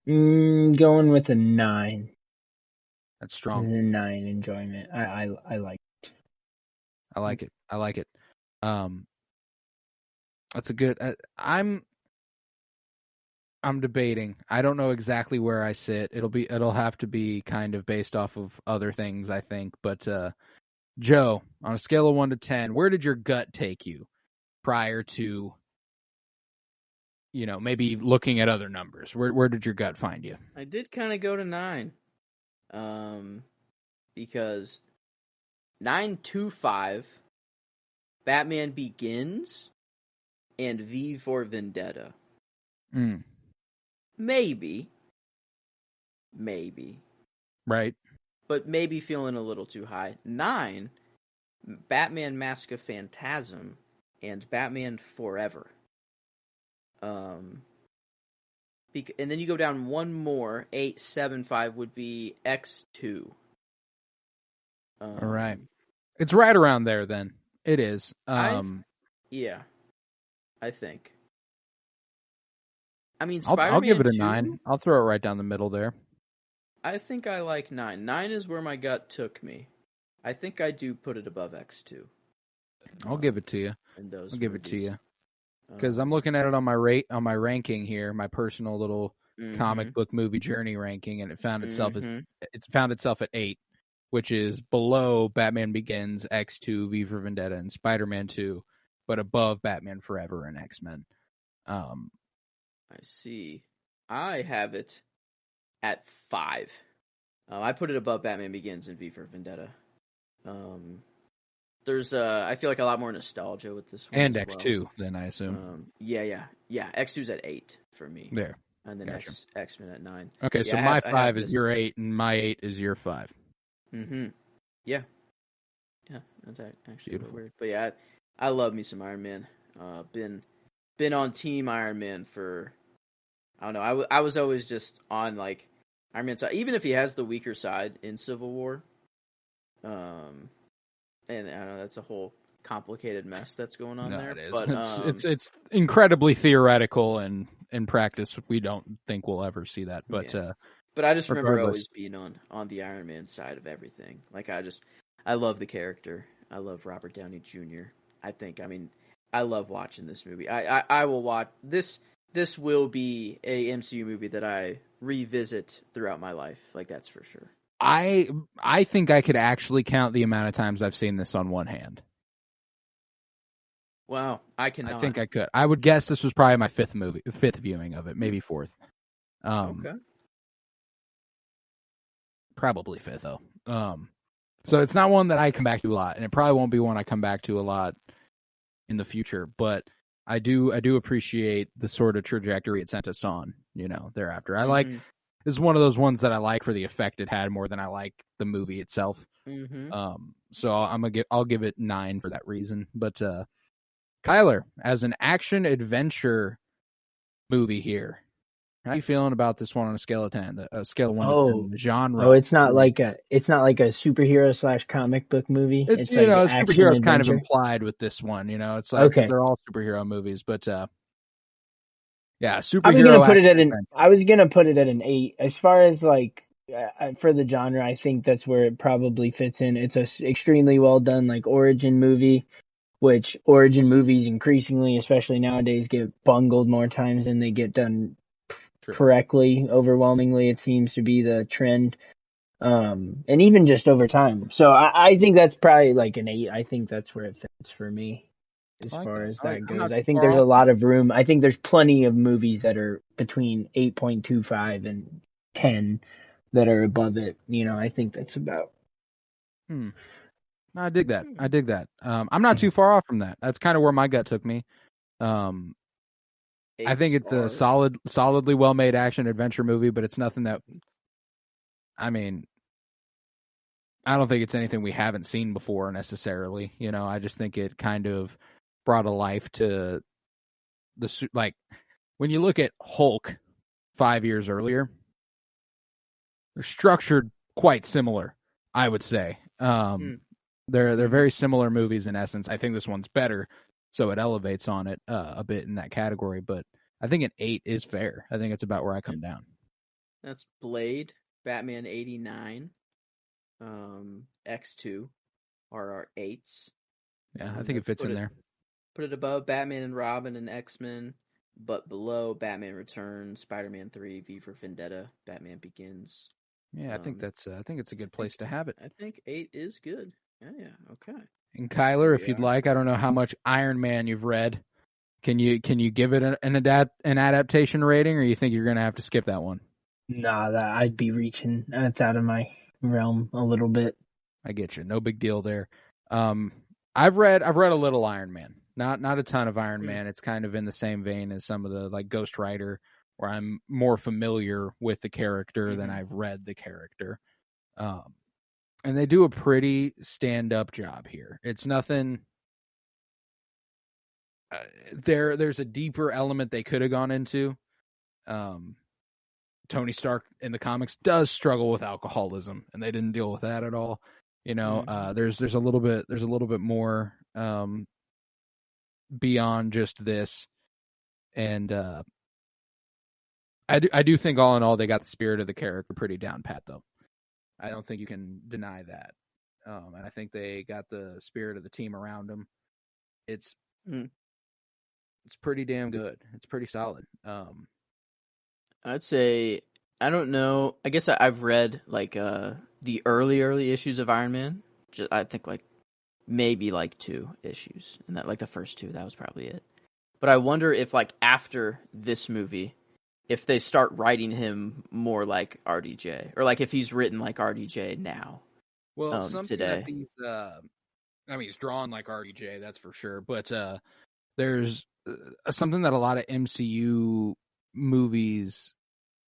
Going with a 9. That's strong. A 9 enjoyment. I like it. I like it. That's a good. I'm debating. I don't know exactly where I sit. It'll have to be kind of based off of other things, I think. But Joe, on a scale of 1 to 10, where did your gut take you prior to, maybe looking at other numbers? Where did your gut find you? I did kind of go to 9. Because 925, Batman Begins, and V for Vendetta. Maybe. Right. But maybe feeling a little too high. 9, Batman Mask of Phantasm, and Batman Forever. And then you go down one more, 875 would be X2. All right. It's right around there then. It is. Yeah. I think. I mean, I'll give it a 2, 9. I'll throw it right down the middle there. I think I like 9. 9 is where my gut took me. I think I do put it above X2. I'll give it to you. I'll give it to you. Because I'm looking at it on my ranking here, my personal little comic book movie journey ranking, and it found itself at 8, which is below Batman Begins, X2, V for Vendetta, and Spider-Man 2, but above Batman Forever and X-Men. I see. I have it at 5. I put it above Batman Begins and V for Vendetta. There's I feel like a lot more nostalgia with this one. And as X2, well. then I assume. Yeah. X2's at 8 for me. There. And then Gotcha. X-Men at 9. Okay, so my 5 is your 8, and my 8 is your 5. Yeah. Yeah, that's actually Beautiful. weird. But yeah, I love me some Iron Man. Been on Team Iron Man for, I don't know. I was always just on like Iron Man's side, even if he has the weaker side in Civil War. And I don't know, that's a whole complicated mess that's going on there. It is. But it's incredibly theoretical, and in practice, we don't think we'll ever see that. But but I just remember regardless. always being on the Iron Man side of everything. Like I love the character. I love Robert Downey Jr. I love watching this movie. I will watch this. This will be a MCU movie that I revisit throughout my life. Like, that's for sure. I think I could actually count the amount of times I've seen this on one hand. Wow, I cannot. I think I could. I would guess this was probably my fifth viewing of it, maybe fourth. Okay. Probably fifth though. So it's not one that I come back to a lot, and it probably won't be one I come back to a lot in the future. But I do appreciate the sort of trajectory it sent us on. Thereafter, I like. This is one of those ones that I like for the effect it had more than I like the movie itself. So I'll give it 9 for that reason. But Kyler, as an action adventure movie here. How you feeling about this one on a scale of 10? A scale of 1 to 10. The genre. Oh, it's not like a superhero / comic book movie. It's like action superheroes kind of adventure. implied with this one. It's like because Okay. they're all superhero movies, but yeah, superhero. I was gonna put it at action I was gonna put it at an 8. As far as like for the genre, I think that's where it probably fits in. It's a extremely well done like origin movie, which origin movies increasingly, especially nowadays, get bungled more times than they get done correctly. Overwhelmingly, it seems to be the trend. And even just over time. So I think that's probably like an 8. I think that's where it fits for me as far as that goes. I think there's a lot of room. I think there's plenty of movies that are between 8.25 and 10 that are above it. I think that's about. I dig that. I'm not too far off from that. That's kind of where my gut took me. I think it's a solidly well-made action adventure movie, but it's nothing that. I mean, I don't think it's anything we haven't seen before necessarily. I just think it kind of brought a life to like when you look at Hulk 5 years earlier, they're structured quite similar, I would say. They're very similar movies in essence. I think this one's better, so it elevates on it a bit in that category. But I think an 8 is fair. I think it's about where I come down. That's Blade, Batman 89, X2 are our 8s. Yeah, I think it fits in there. Put it above Batman and Robin and X-Men, but below Batman Returns, Spider-Man 3, V for Vendetta, Batman Begins. Yeah, I think it's a good place to have it. I think 8 is good. Yeah, okay. And Kyler, if you'd like, I don't know how much Iron Man you've read. Can you give it an adaptation rating, or you think you're gonna have to skip that one? Nah, I'd be reaching. That's out of my realm a little bit. I get you. No big deal there. I've read a little Iron Man, not a ton of Iron Man. It's kind of in the same vein as some of the like Ghost Rider, where I'm more familiar with the character than I've read the character. And they do a pretty stand-up job here. It's nothing. There's a deeper element they could have gone into. Tony Stark in the comics does struggle with alcoholism, and they didn't deal with that at all. There's a little bit more beyond just this, and I do think all in all they got the spirit of the character pretty down pat though. I don't think you can deny that, and I think they got the spirit of the team around them. It's pretty damn good. It's pretty solid. I'd say, I don't know. I guess I've read like the early issues of Iron Man. I think like maybe like 2 issues, and that like the first 2, that was probably it. But I wonder if like after this movie, if they start writing him more like RDJ, or like if he's written like RDJ now. Well, something today. That he's drawn like RDJ, that's for sure. But there's something that a lot of MCU movies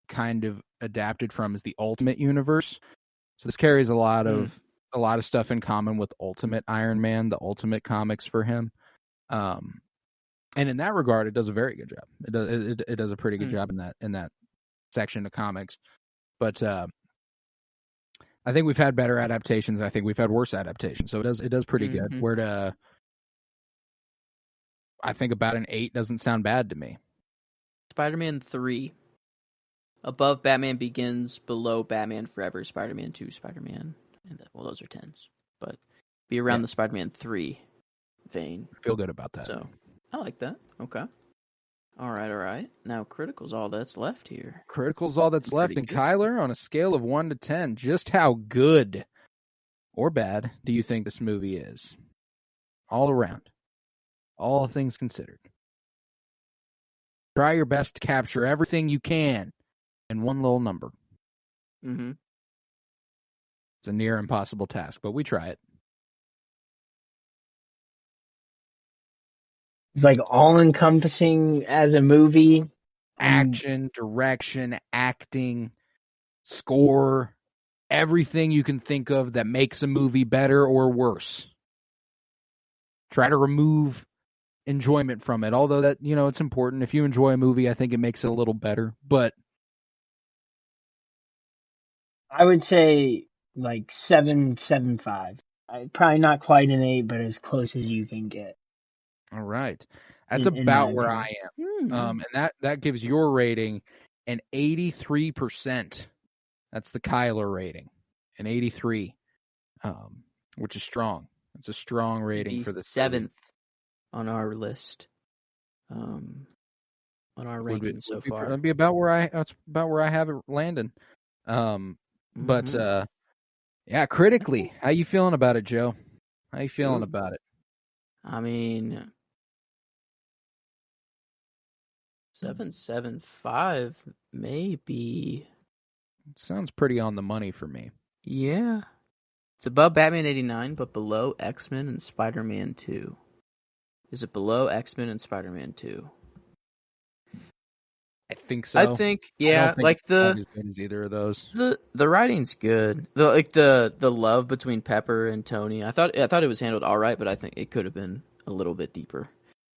kind of adapted from is the Ultimate Universe. So this carries a lot of stuff in common with Ultimate Iron Man, the Ultimate comics for him. And in that regard, it does a very good job. It does a pretty good job in that section of comics. But I think we've had better adaptations. I think we've had worse adaptations. So it does pretty good. I think about an 8 doesn't sound bad to me. Spider-Man 3, above Batman Begins, below Batman Forever, Spider-Man 2, Spider-Man, and those are 10s. But be around the Spider-Man 3 vein. I feel good about that. So I like that. Okay. All right. Now Critical's all that's left here. Critical's all that's left. And Kyler, on a scale of 1 to 10, just how good or bad do you think this movie is? All around. All things considered. Try your best to capture everything you can in one little number. Mm-hmm. It's a near impossible task, but we try it. It's like all-encompassing as a movie. Action, direction, acting, score, everything you can think of that makes a movie better or worse. Try to remove enjoyment from it. Although that, it's important. If you enjoy a movie, I think it makes it a little better. But I would say like 7.75. Probably not quite an 8, but as close as you can get. all right, that's In my about where opinion. I am. And that gives your rating an 83%. That's the Kyler rating, an 83, which is strong. It's a strong rating for the 7th on our list. On our rankings so far. That'd be about that's about where I have it landing. But yeah, critically, how you feeling about it, Joe? How you feeling about it? I mean, 7.75 maybe. Sounds pretty on the money for me. Yeah. It's above Batman 89, but below X-Men and Spider-Man 2. Is it below X-Men and Spider-Man 2? I think so. I think, yeah, I don't think like it's quite as good as either of those. The writing's good. The love between Pepper and Tony. I thought it was handled all right, but I think it could have been a little bit deeper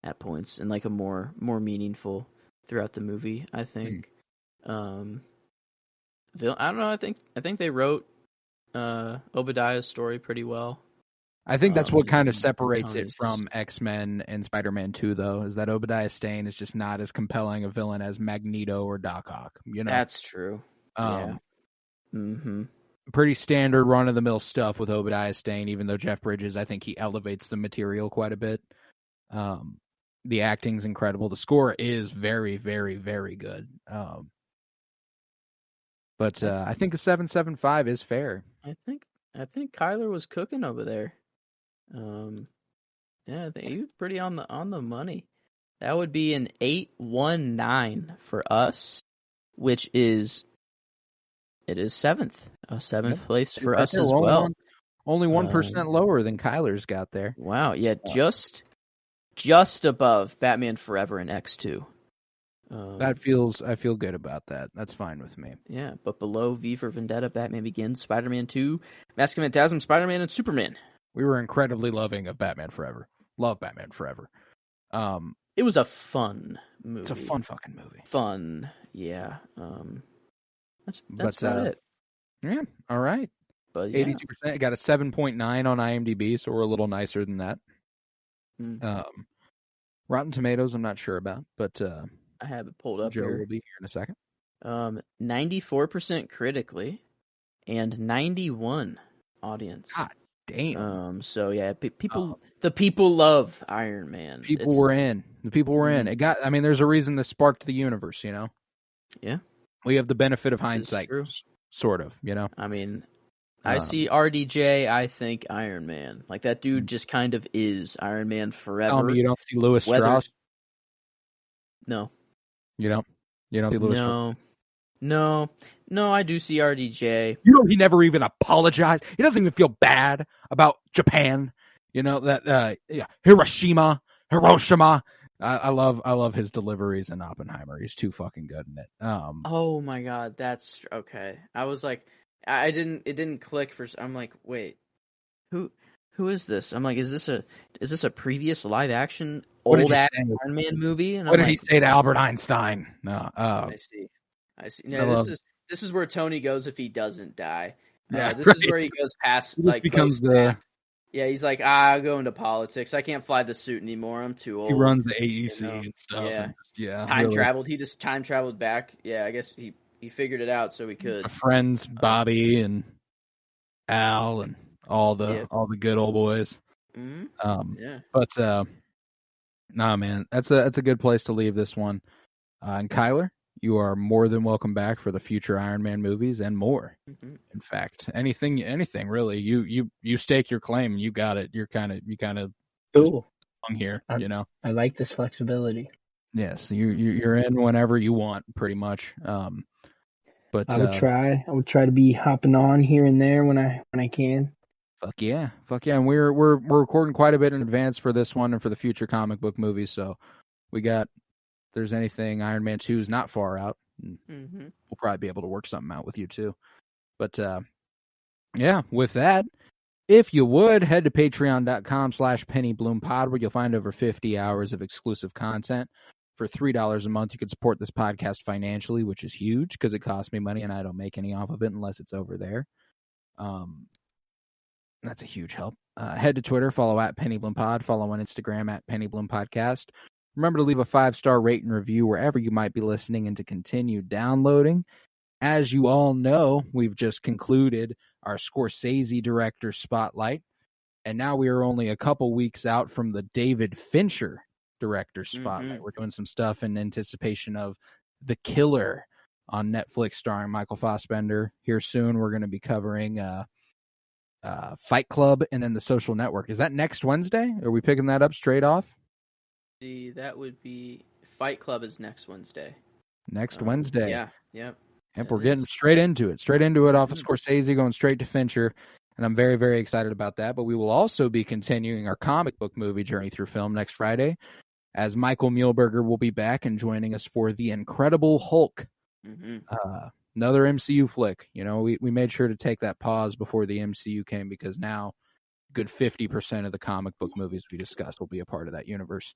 at points and like a more meaningful throughout the movie. I think. I don't know. I think they wrote Obadiah's story pretty well. I think that's what kind of separates it from X-Men and Spider-Man 2, though, is that Obadiah Stane is just not as compelling a villain as Magneto or Doc Ock. That's true. Yeah. Pretty standard run-of-the-mill stuff with Obadiah Stane, even though Jeff Bridges, I think he elevates the material quite a bit. The acting's incredible. The score is very, very, very good. But I think a 7.75 is fair. I think Kyler was cooking over there. Yeah, I think he was pretty on the money. That would be an 8.19 for us, which is 7th, a 7th place for us as well. Only 1% lower than Kyler's got there. Wow, yeah, just above Batman Forever and X2. I feel good about that. That's fine with me. Yeah, but below V for Vendetta, Batman Begins, Spider-Man 2, Mask of Phantasm, Spider-Man, and Superman. We were incredibly loving of Batman Forever. Love Batman Forever. It was a fun movie. It's a fun fucking movie. Fun, yeah. That's about it. Yeah, all right. But yeah. 82%. Got a 7.9 on IMDb, so we're a little nicer than that. Rotten Tomatoes, I'm not sure about, but I have it pulled up Joe here. will be here in a second. 94% critically, and 91 audience. God damn. So yeah, the people love Iron Man. The people were in. It got. I mean, there's a reason this sparked the universe. Yeah. We have the benefit of hindsight, sort of. I mean, I see RDJ. I think Iron Man. Like that dude just kind of is Iron Man forever. Tell me you don't see Louis Strauss? No. You don't see Louis Strauss? No, I do see RDJ. He never even apologized. He doesn't even feel bad about Japan. Hiroshima. I love his deliveries in Oppenheimer. He's too fucking good in it. Oh my god, that's okay. I was like, it didn't click for. I'm like, wait, who is this? I'm like, is this a previous live action old Iron Man movie? And what did he say to Albert Einstein? No. I see. No, this is where Tony goes if he doesn't die. Yeah, this is where he goes past becomes Yeah, he's like, I'll go into politics. I can't fly the suit anymore. I'm too old. He runs the AEC and stuff. Yeah. Traveled. He just time traveled back. Yeah, I guess he figured it out so he could. My friends Bobby and Al and all the good old boys. Mm-hmm. But nah, man, that's a good place to leave this one. And Kyler, you are more than welcome back for the future Iron Man movies and more. Mm-hmm. In fact, anything really. You stake your claim. You got it. You kind of cool on here. I like this flexibility. Yes, you're in whenever you want, pretty much. But I would try to be hopping on here and there when I can. Fuck yeah, and we're recording quite a bit in advance for this one and for the future comic book movies. So we got. If there's anything, Iron Man 2 is not far out. Mm-hmm. We'll probably be able to work something out with you too. But yeah, with that, If you would, head to patreon.com/PennyBloomPod, where you'll find over 50 hours of exclusive content. For $3 a month, you can support this podcast financially, which is huge because it costs me money and I don't make any off of it unless it's over there. That's a huge help. Head to Twitter, follow at PennyBloomPod, follow on Instagram at PennyBloomPodcast. Remember to leave a 5-star rate and review wherever you might be listening and to continue downloading. As you all know, we've just concluded our Scorsese director spotlight, and now we are only a couple weeks out from the David Fincher director spotlight. We're doing some stuff in anticipation of The Killer on Netflix starring Michael Fassbender. Here soon, we're going to be covering Fight Club and then The Social Network. Is that next Wednesday? Are we picking that up straight off? That would be Fight Club is next Wednesday. Next Wednesday. Yeah, yep. Yep, we're getting straight into it off of Scorsese, going straight to Fincher, and I'm very, very excited about that. But we will also be continuing our comic book movie journey through film next Friday, as Michael Muehlberger will be back and joining us for The Incredible Hulk, another MCU flick. You know, we made sure to take that pause before the MCU came because now a good 50% of the comic book movies we discussed will be a part of that universe.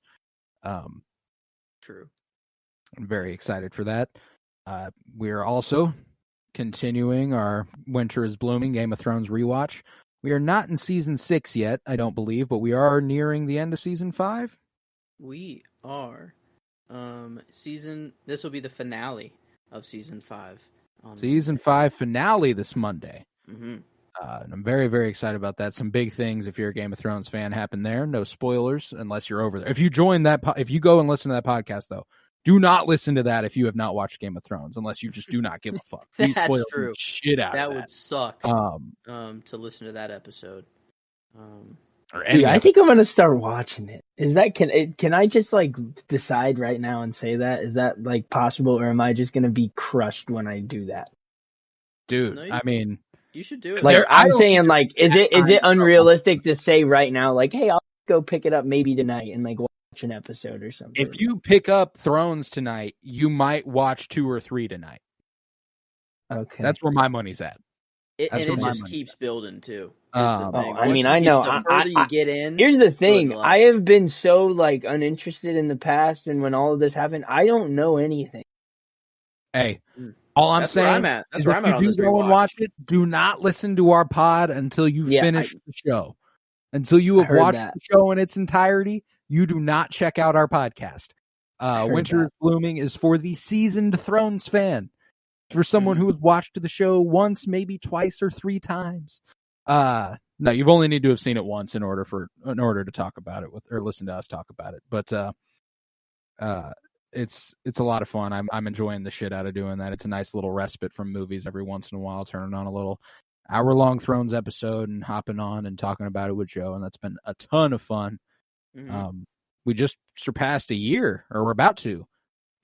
True. I'm very excited for that. We are also continuing our Winter is Blooming Game of Thrones rewatch. We are not in season 6 yet, I don't believe, but we are nearing the end of season 5. We are. This will be the finale of season 5. Season 5 finale this Monday. And I'm very, very excited about that. Some big things, if you're a Game of Thrones fan, happen there. No spoilers unless you're over there. If you join that, if you go and listen to that podcast, though, do not listen to that if you have not watched Game of Thrones, unless you just do not give a fuck. Please spoil the shit out of that. That would suck. To listen to that episode. Dude, I think I'm gonna start watching it. Is that can I just like decide right now and say that? Is that like possible, or am I just gonna be crushed when I do that? Dude, No, I mean, you should do it. Like I'm saying, like, is it unrealistic to say right now, like, hey, I'll go pick it up maybe tonight and like watch an episode or something? If you pick up Thrones tonight, you might watch 2 or 3 tonight. Okay, that's where my money's at. It just keeps building too. I mean, I know. The further you get in, here's the thing: I have been so like uninterested in the past, and when all of this happened, I don't know anything. Hey, all I'm saying is if you do go and watch it, do not listen to our pod until you finish the show. Until you have watched the show in its entirety, you do not check out our podcast. Winter is Blooming is for the seasoned Thrones fan. For someone who has watched the show once, maybe twice or 3 times. No, you've only need to have seen it once in order to talk about it or listen to us talk about it. But it's a lot of fun. I'm enjoying the shit out of doing that. It's a nice little respite from movies every once in a while, turning on a little hour-long Thrones episode and hopping on and talking about it with Joe, and that's been a ton of fun. We just surpassed a year, or we're about to.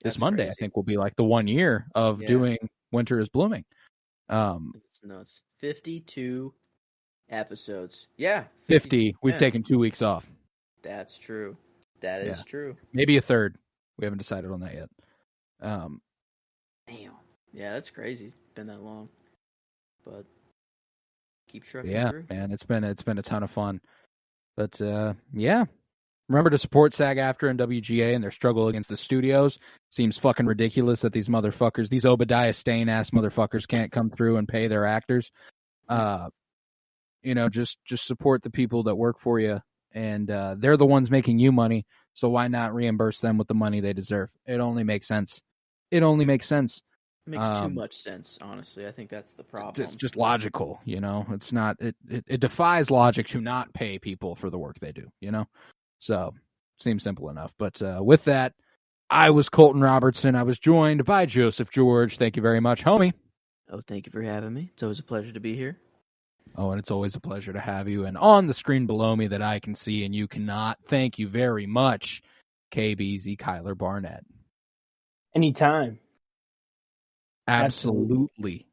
This Monday, crazy. I think, will be like the 1 year of doing Winter is Blooming. It's nuts. 52 episodes. Yeah. 50. We've taken 2 weeks off. That's true. That is true. Maybe a third. We haven't decided on that yet. Damn. Yeah, that's crazy. It's been that long. But keep trucking through. Man, it's been a ton of fun. But remember to support SAG-AFTRA and WGA and their struggle against the studios. Seems fucking ridiculous that these motherfuckers, these Obadiah Stane-ass motherfuckers can't come through and pay their actors. Just support the people that work for you, and they're the ones making you money, so why not reimburse them with the money they deserve? It only makes sense. It makes too much sense, honestly. I think that's the problem. It's just logical, It's not. It defies logic to not pay people for the work they do, So, seems simple enough. But with that, I was Colton Robertson. I was joined by Joseph George. Thank you very much, homie. Oh, thank you for having me. It's always a pleasure to be here. Oh, and it's always a pleasure to have you. And on the screen below me that I can see and you cannot, thank you very much, KBZ Kyler Barnett. Anytime. Absolutely.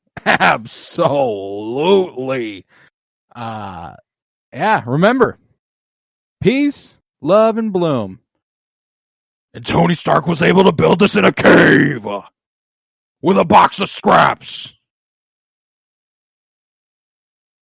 Remember, peace, love, and bloom. And Tony Stark was able to build this in a cave with a box of scraps.